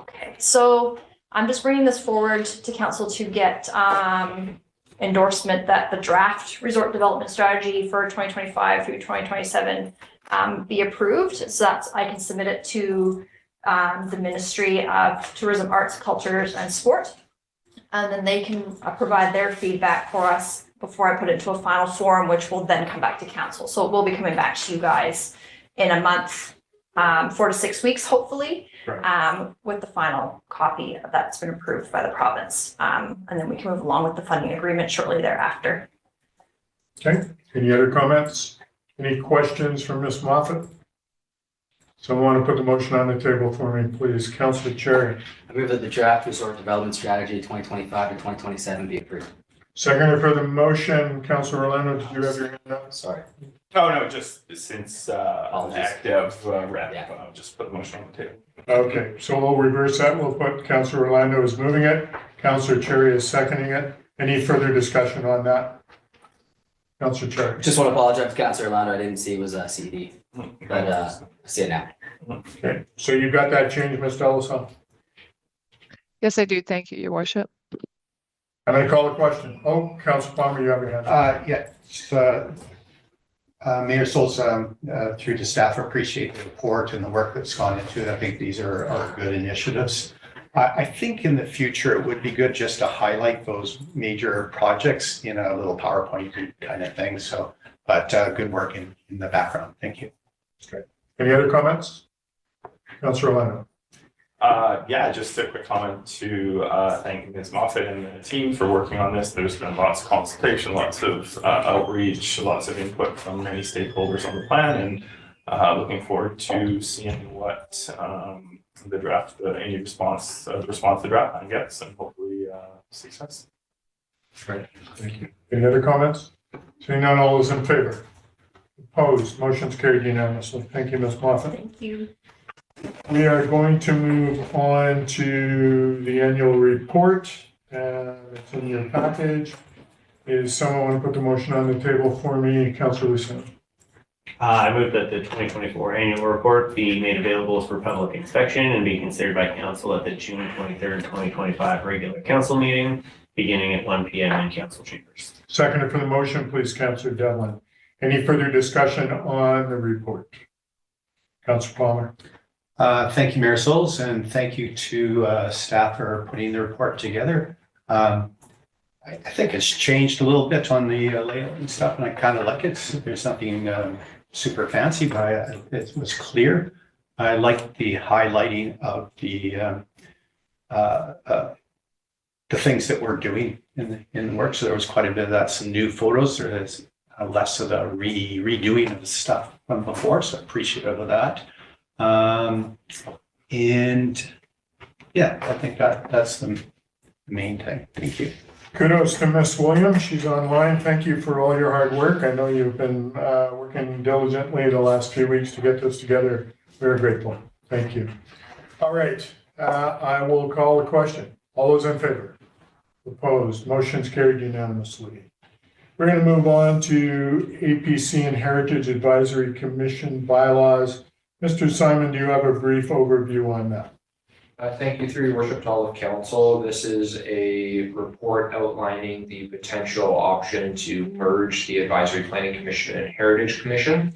Okay, so I'm just bringing this forward to council to get endorsement that the draft resort development strategy for 2025 through 2027 be approved, so that I can submit it to the Ministry of Tourism, Arts, Cultures and Sport. And then they can provide their feedback for us before I put it into a final form, which will then come back to council. So it will be coming back to you guys in a month, 4 to 6 weeks, hopefully, Right. with the final copy that's been approved by the province. And then we can move along with the funding agreement shortly thereafter. Okay, any other comments? Any questions from Ms. Moffat? Someone want to put the motion on the table for me, please? Councillor Cherry. I move that the draft resort development strategy 2025 to 2027 be approved. Seconder for the motion, Councillor Orlando, did you have your hand up? Sorry. Oh, no, just since Apologies. active rep, Yeah. I'll just put the motion on the table. Okay, so we'll reverse that. We'll put Councillor Orlando is moving it. Councillor Cherry is seconding it. Any further discussion on that? Councillor Cherry. Just want to apologize to Councillor Orlando. I didn't see it was a CD, but I see it now. Okay, so you got that change, Ms. Delisle? Yes, I do. Thank you, Your Worship. And I call the question. Oh, Councillor Palmer, you have your hand up. Mayor Souls, through to staff, appreciate the report and the work that's gone into it. I think these are good initiatives. I think in the future, it would be good just to highlight those major projects in a little PowerPoint kind of thing. So, but good work in the background. Thank you. Any other comments? Councillor Orlando. Yeah, just a quick comment to thank Ms. Moffett and the team for working on this. There's been lots of consultation, lots of outreach, lots of input from many stakeholders on the plan, and looking forward to seeing what the draft, any response to the draft plan gets, and hopefully success. Great, thank you. Any other comments? Seeing none, all those in favor? Opposed, motion's carried unanimously. Thank you, Ms. Moffett. Thank you. We are going to move on to the annual report. It's in your package. Is someone want to put the motion on the table for me? Councillor Lucien. I move that the 2024 annual report be made available for public inspection and be considered by council at the June 23rd, 2025 regular council meeting, beginning at 1 p.m. in council chambers. Seconded for the motion, please, Councillor Devlin. Any further discussion on the report? Councillor Palmer. Thank you, Mayor Souls, and thank you to staff for putting the report together. I think it's changed a little bit on the layout and stuff, and I kind of like it. There's nothing super fancy, but it was clear. I like the highlighting of the things that we're doing in the work. So there was quite a bit of that. Some new photos. There's less of the redoing of the stuff from before. So appreciative of that. And yeah, I think that's the main thing. Thank you. Kudos to Ms. Williams. She's online. Thank you for all your hard work. I know you've been working diligently the last few weeks to get this together. Very grateful. Thank you. All right. I will call the question. All those in favor? Opposed? Motion's carried unanimously. We're going to move on to APC and Heritage Advisory Commission bylaws. Mr. Simon, do you have a brief overview on that? Thank you, through your worship, to all of council. This is a report outlining the potential option to merge the Advisory Planning Commission and Heritage Commission.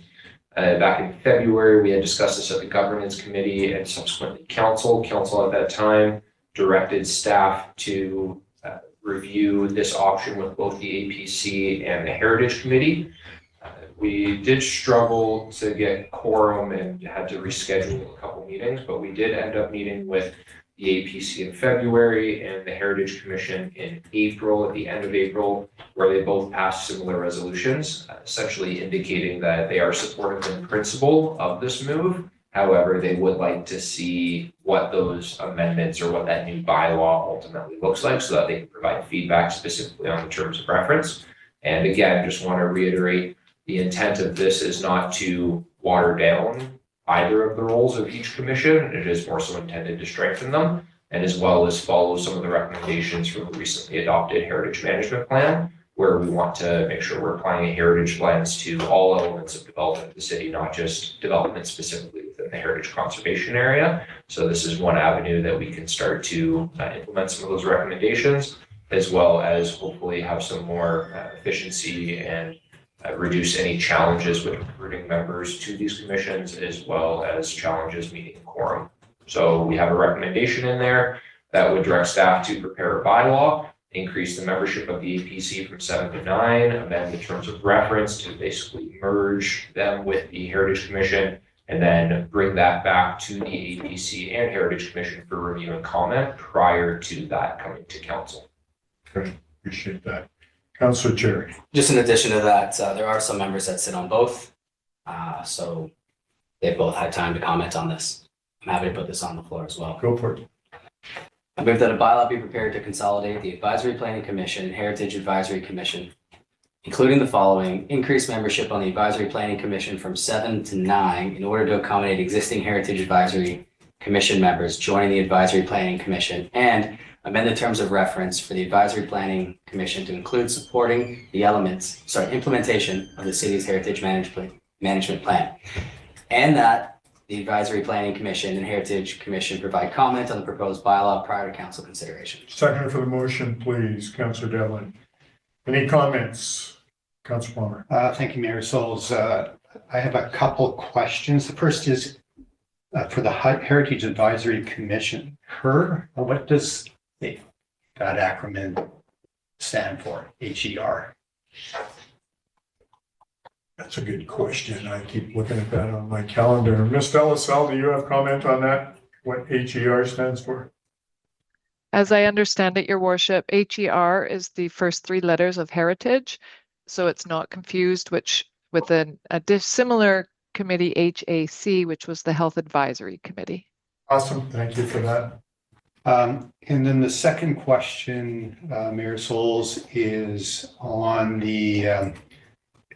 Back in February, we had discussed this at the Governance Committee and subsequently Council. Council at that time directed staff to review this option with both the APC and the Heritage Committee. We did struggle to get quorum and had to reschedule a couple meetings, but we did end up meeting with the APC in February and the Heritage Commission in April, at the end of April, where they both passed similar resolutions, essentially indicating that they are supportive in principle of this move. However, they would like to see what those amendments or what that new bylaw ultimately looks like so that they can provide feedback specifically on the terms of reference. And again, just want to reiterate, the intent of this is not to water down either of the roles of each commission. It is more so intended to strengthen them, and as well as follow some of the recommendations from the recently adopted Heritage Management Plan, where we want to make sure we're applying a heritage lens to all elements of development of the city, not just development specifically within the heritage conservation area. So this is one avenue that we can start to implement some of those recommendations, as well as hopefully have some more efficiency and reduce any challenges with recruiting members to these commissions, as well as challenges meeting quorum. So we have a recommendation in there that would direct staff to prepare a bylaw, increase the membership of the APC from 7 to 9, amend the terms of reference to basically merge them with the Heritage Commission, and then bring that back to the APC and Heritage Commission for review and comment prior to that coming to council. Great, appreciate that. Councillor Cherry. Just in addition to that, there are some members that sit on both. So They both had time to comment on this. I'm happy to put this on the floor as well. Go for it. I move that a bylaw be prepared to consolidate the Advisory Planning Commission and Heritage Advisory Commission, including the following: increase membership on the Advisory Planning Commission from 7 to 9 in order to accommodate existing Heritage Advisory Commission members joining the Advisory Planning Commission, and amend the terms of reference for the Advisory Planning Commission to include supporting the implementation of the city's heritage management plan. And that the Advisory Planning Commission and Heritage Commission provide comment on the proposed bylaw prior to council consideration. Second for the motion, please, Councillor Devlin. Any comments? Councillor Palmer. Thank you, Mayor Souls. I have a couple questions. The first is for the Heritage Advisory Commission. What does that acronym stand for? HER. That's a good question. I keep looking at that on my calendar. Ms. Delasal, do you have comment on that? What HER stands for? As I understand it, Your Worship, HER is the first three letters of heritage, so it's not confused with a similar committee, HAC, which was the Health Advisory Committee. Awesome. Thank you for that. And then the second question, Mayor Souls, is on the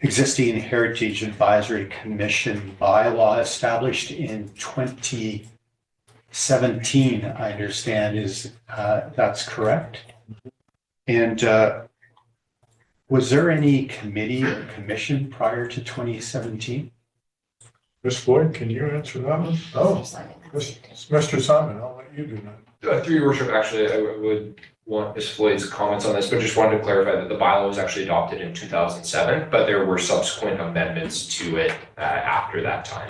existing Heritage Advisory Commission bylaw established in 2017, I understand that's correct. And was there any committee or commission prior to 2017? Ms. Floyd, can you answer that one? Oh, Mr. Simon, I'll let you do that. Through your worship, actually, I would want Ms. Floyd's comments on this, but just wanted to clarify that the bylaw was actually adopted in 2007, but there were subsequent amendments to it after that time.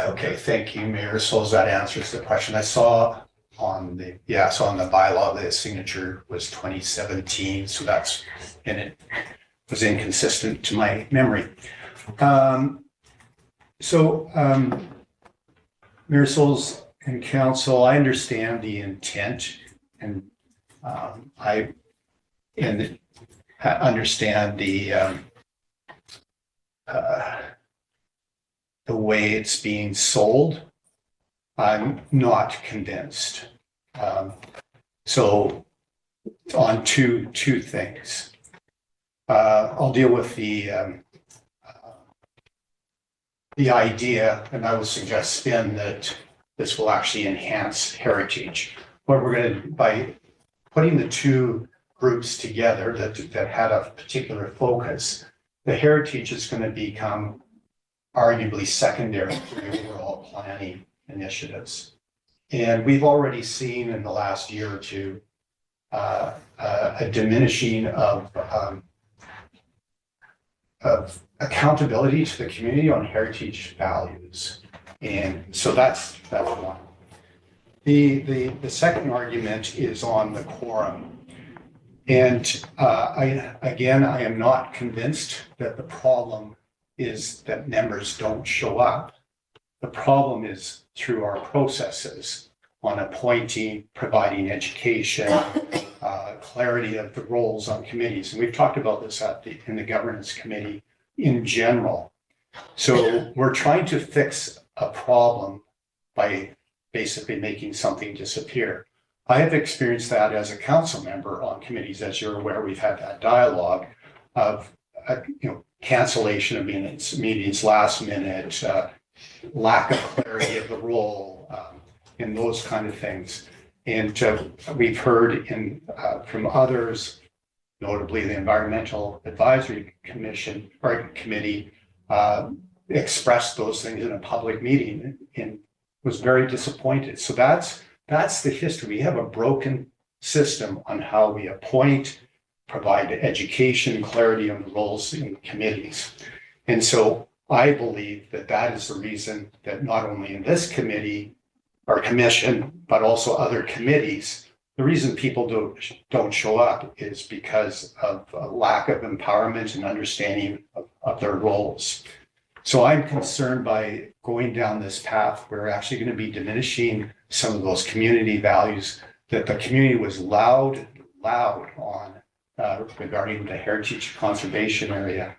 Okay, thank you, Mayor Souls. That answers the question. I saw on the bylaw, the signature was 2017, so and it was inconsistent to my memory. Mayor Souls and Council, I understand the intent, and I understand the way it's being sold. I'm not convinced. So on two things. I'll deal with the idea, and I would suggest spin that this will actually enhance heritage. What we're going to, by putting the two groups together that had a particular focus, the heritage is going to become arguably secondary to the overall planning initiatives. And we've already seen in the last year or two a diminishing of accountability to the community on heritage values. And so that's one. The second argument is on the quorum. And I am not convinced that the problem is that members don't show up. The problem is through our processes on appointing, providing education, clarity of the roles on committees. And we've talked about this in the governance committee in general. So we're trying to fix a problem by basically making something disappear. I have experienced that as a council member on committees. As you're aware, we've had that dialogue of cancellation of meetings last minute, lack of clarity of the role, and those kind of things. And we've heard from others, notably the Environmental Advisory Commission or Committee, expressed those things in a public meeting and was very disappointed. So that's the history. We have a broken system on how we appoint, provide education, clarity on the roles in committees. And so I believe that is the reason that not only in this committee or commission, but also other committees, the reason people don't show up is because of a lack of empowerment and understanding of their roles. So I'm concerned by going down this path, we're actually going to be diminishing some of those community values that the community was loud on regarding the heritage conservation area.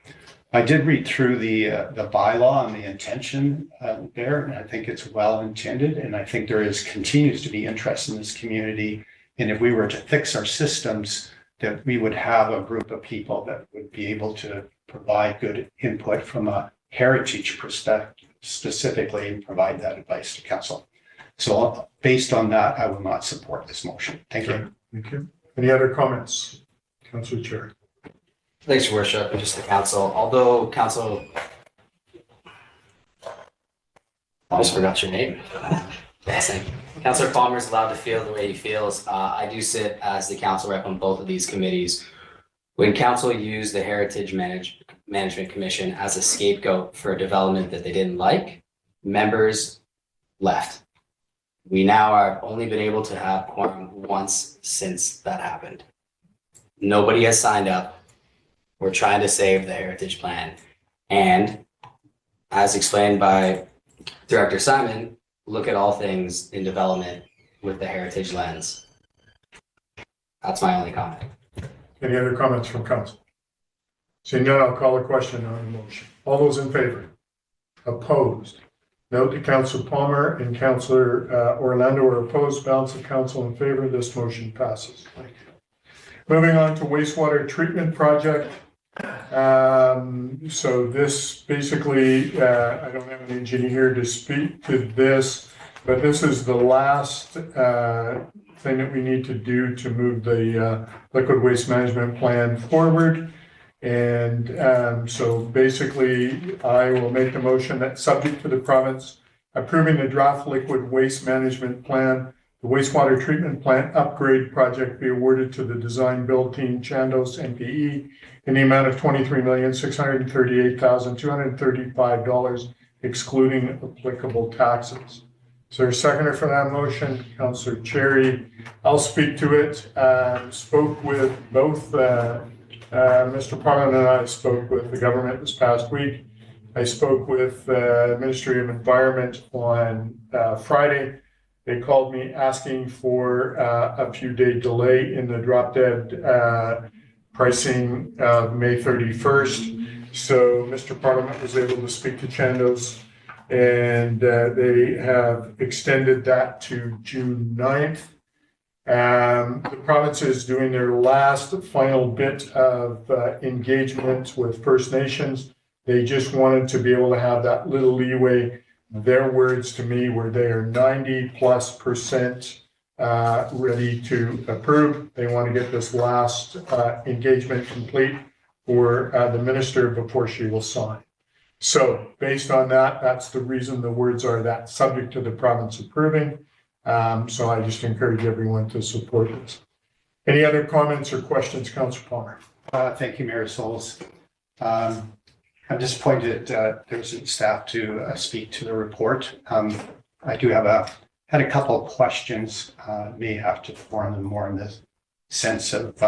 I did read through the bylaw and the intention there, and I think it's well intended, and I think there continues to be interest in this community. And if we were to fix our systems, that we would have a group of people that would be able to provide good input from a heritage perspective specifically and provide that advice to council. So based on that, I will not support this motion. Thank you. Thank you. Any other comments? Councillor Chair. Thanks, Your Worship, and just the council. Although council, I just forgot your name. Blessing. Councillor Palmer is allowed to feel the way he feels. I do sit as the council rep on both of these committees. When council used the Heritage Management Commission as a scapegoat for a development that they didn't like, members left. We now have only been able to have quorum once since that happened. Nobody has signed up. We're trying to save the heritage plan. And as explained by Director Simon, look at all things in development with the heritage lens. That's my only comment. Any other comments from council? Seeing none, I'll call a question on the motion. All those in favor? Opposed? Note that Councillor Palmer and Councillor Orlando are opposed. Balance of council in favor. This motion passes. Thank you. Moving on to wastewater treatment project. So this basically, I don't have an engineer to speak to this, but this is the last thing that we need to do to move the liquid waste management plan forward. And so basically, I will make the motion that subject to the province approving the draft liquid waste management plan, the wastewater treatment plant upgrade project be awarded to the design build team Chandos NPE in the amount of $23,638,235, excluding applicable taxes. Is there a seconder for that motion? Councillor Cherry. I'll speak to it. Spoke with both, Mr. Parliament and I spoke with the government this past week. I spoke with the Ministry of Environment on Friday. They called me asking for a few day delay in the drop dead pricing of May 31st. So Mr. Parliament was able to speak to Chandos, and they have extended that to June 9th. The province is doing their last final bit of engagement with First Nations. They just wanted to be able to have that little leeway. Their words to me were they are 90+% ready to approve. They want to get this last engagement complete for the minister before she will sign. So based on that, that's the reason the words are that subject to the province approving. So I just encourage everyone to support this. Any other comments or questions, Councillor Palmer? Thank you, Mayor Souls. I'm disappointed there's staff to speak to the report. I do have had a couple of questions, may have to form them more in the sense of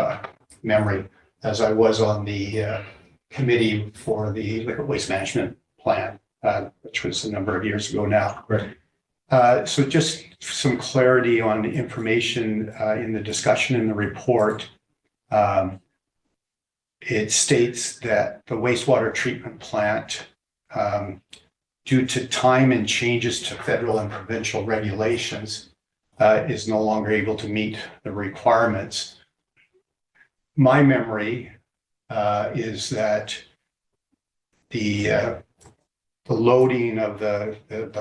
memory, as I was on the committee for the liquid waste management plan, which was a number of years ago now. Right. So just some clarity on the information in the discussion in the report. It states that the wastewater treatment plant, due to time and changes to federal and provincial regulations, is no longer able to meet the requirements. My memory is that the loading of the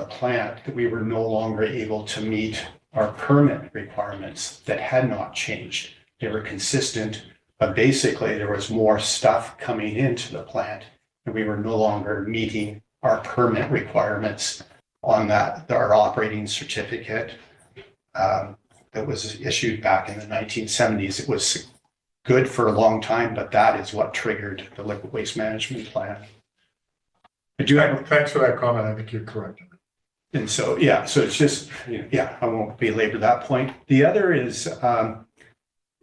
plant, that we were no longer able to meet our permit requirements that had not changed. They were consistent, but basically there was more stuff coming into the plant and we were no longer meeting our permit requirements on that, our operating certificate that was issued back in the 1970s. It was good for a long time, but that is what triggered the liquid waste management plan. I do have, thanks for that comment. I think you're correct. and so, yeah, so it's just, yeah, I won't belabor that point. The other is,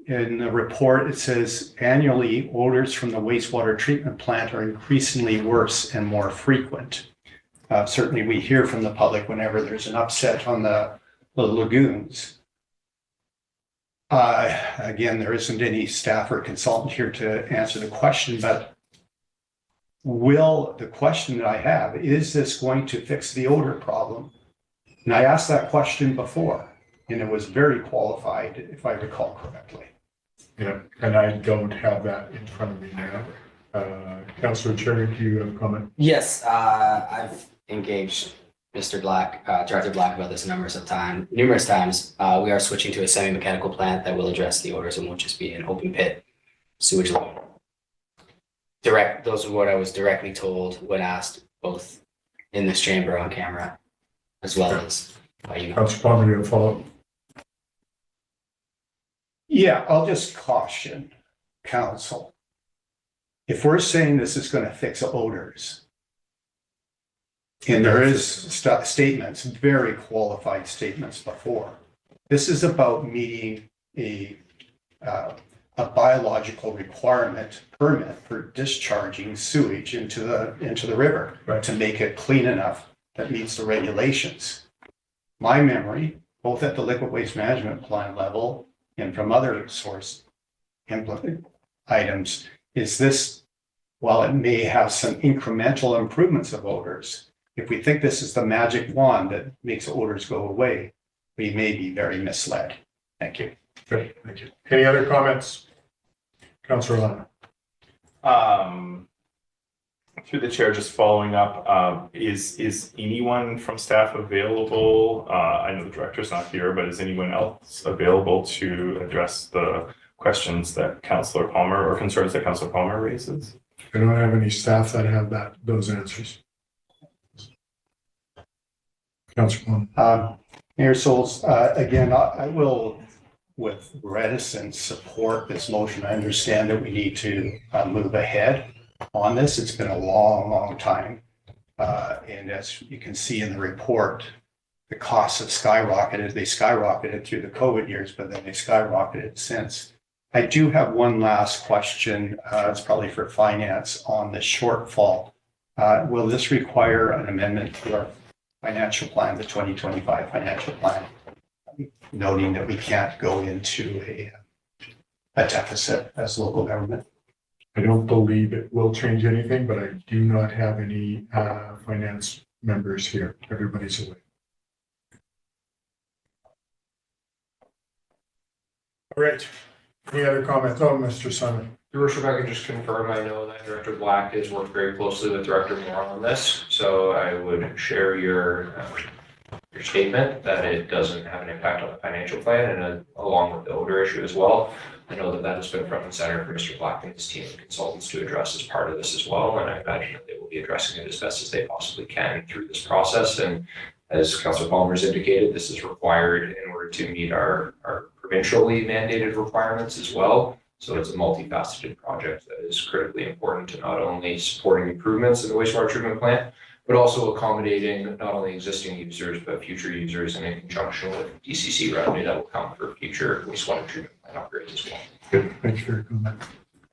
in the report, it says annually odors from the wastewater treatment plant are increasingly worse and more frequent. Certainly we hear from the public whenever there's an upset on the lagoons. Again, there isn't any staff or consultant here to answer the question, but the question that I have, is this going to fix the odor problem? And I asked that question before, and it was very qualified, if I recall correctly. Yeah, and I don't have that in front of me now. Councillor Cherry, do you have a comment? Yes, I've engaged Mr. Black, Director Black about this numerous times. We are switching to a semi-mechanical plant that will address the odors and won't just be an open pit sewage line. Those are what I was directly told when asked, both in this chamber on camera, as well as by email. Councillor Palmer, you have a follow-up? Yeah, I'll just caution council. If we're saying this is going to fix odors, and there is statements, very qualified statements before, this is about meeting a biological requirement permit for discharging sewage into the river, Right. to make it clean enough that meets the regulations. My memory, both at the liquid waste management plan level and from other source implement items, is this, while it may have some incremental improvements of odors, if we think this is the magic wand that makes odors go away, we may be very misled. Thank you. Great, thank you. Any other comments? Councillor Lana. Through the chair, just following up, is anyone from staff available? I know the director's not here, but is anyone else available to address the questions that Councillor Palmer, or concerns that Councillor Palmer raises? I don't have any staff that have those answers. Councillor Palmer. Mayor Souls, again, I will, with reticence, support this motion. I understand that we need to move ahead on this. It's been a long, long time. And as you can see in the report, the costs have skyrocketed. They skyrocketed through the COVID years, but then they skyrocketed since. I do have one last question. It's probably for finance on the shortfall. Will this require an amendment to our financial plan, the 2025 financial plan, noting that we can't go into a deficit as local government? I don't believe it will change anything, but I do not have any finance members here. Everybody's away. All right. Any other comments? Oh, Mr. Simon. Your Worship, I can just confirm, I know that Director Black has worked very closely with Director Moore on this, so I would share your statement that it doesn't have an impact on the financial plan, and along with the odor issue as well. I know that that has been front and center for Mr. Black and his team of consultants to address as part of this as well, and I imagine that they will be addressing it as best as they possibly can through this process. And as Councillor Palmer has indicated, this is required in order to meet our provincially mandated requirements as well. So it's a multifaceted project that is critically important to not only supporting improvements in the wastewater treatment plant, but also accommodating not only existing users, but future users, and in conjunction with DCC revenue that will come for future wastewater treatment plant upgrades as well. Good. Thanks for your comment.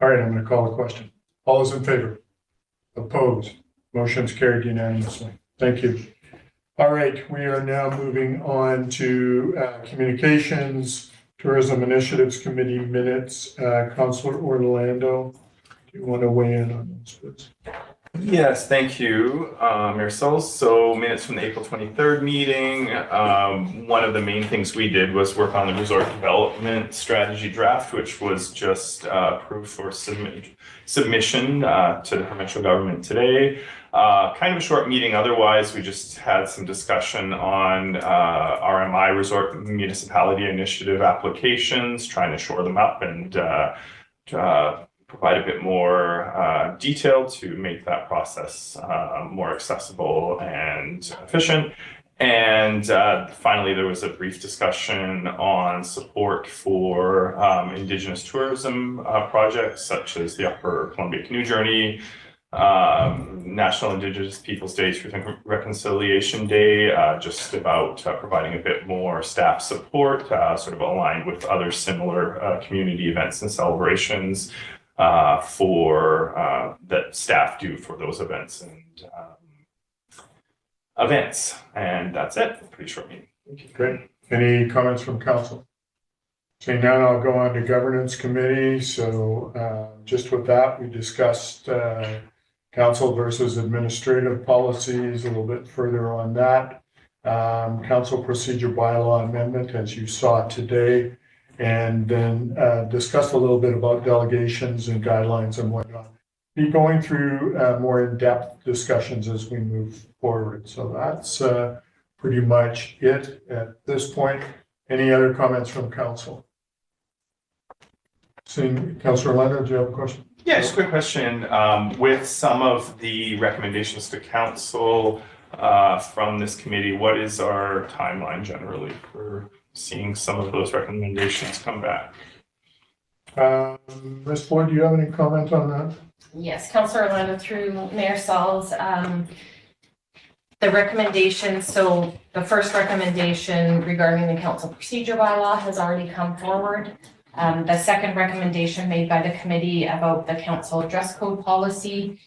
All right, I'm going to call the question. All those in favor? Opposed? Motion's carried unanimously. Thank you. All right, we are now moving on to Communications, Tourism Initiatives Committee minutes. Councillor Orlando, do you want to weigh in on those, please? Yes, thank you, Mayor Souls. So minutes from the April 23rd meeting. One of the main things we did was work on the resort development strategy draft, which was just approved for submission to the provincial government today. Kind of a short meeting. Otherwise, we just had some discussion on RMI Resort Municipality Initiative applications, trying to shore them up and provide a bit more detail to make that process more accessible and efficient. And finally, there was a brief discussion on support for Indigenous tourism projects, such as the Upper Columbia Canoe Journey, National Indigenous Peoples Day, Truth and Reconciliation Day, just about providing a bit more staff support, sort of aligned with other similar community events and celebrations for that staff do for those events and events. And that's it. Pretty short meeting. Great. Any comments from council? Okay, now I'll go on to Governance Committee. So just with that, we discussed council versus administrative policies, a little bit further on that. Council procedure bylaw amendment, as you saw today, and then discussed a little bit about delegations and guidelines and whatnot. Be going through more in-depth discussions as we move forward. So that's pretty much it at this point. Any other comments from council? Seeing Councillor Leonard, do you have a question? Yeah, just a quick question. With some of the recommendations to council from this committee, what is our timeline generally for seeing some of those recommendations come back? Ms. Floyd, do you have any comment on that? Yes, Councillor Orlando through Mayor Sauls. The recommendation, so the first recommendation regarding the council procedure bylaw has already come forward. The second recommendation made by the committee about the council dress code policy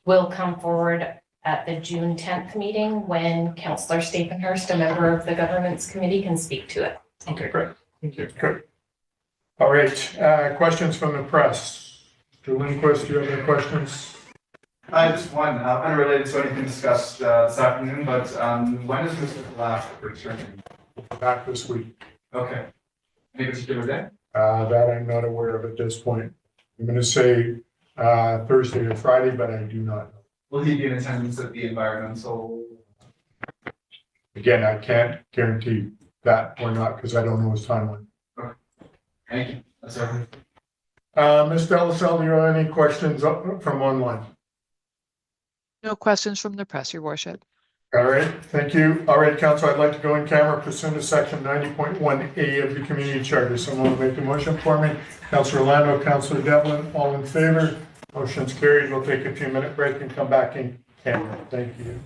will come forward at the June 10th meeting when Councillor Stapenhurst, a member of the governance committee, can speak to it. Okay, great. Thank you. Good. All right, questions from the press? Mr. Lindquist, do you have any questions? Just one, unrelated to anything discussed this afternoon, but when is Mr. Black returning? Back this week. Okay. Any particular day? That I'm not aware of at this point. I'm going to say Thursday or Friday, but I do not know. Will he be in attendance at the environmental? Again, I can't guarantee that or not because I don't know his timeline. Okay. Thank you. That's everything. Ms. Delasal, do you have any questions from online? No questions from the press, your worship. All right, thank you. All right, council, I'd like to go in camera pursuant to section 90.1A of the community charter. Someone will make the motion for me. Councillor Orlando, Councillor Devlin, all in favor? Motion's carried. We'll take a 2-minute break and come back in camera. Thank you.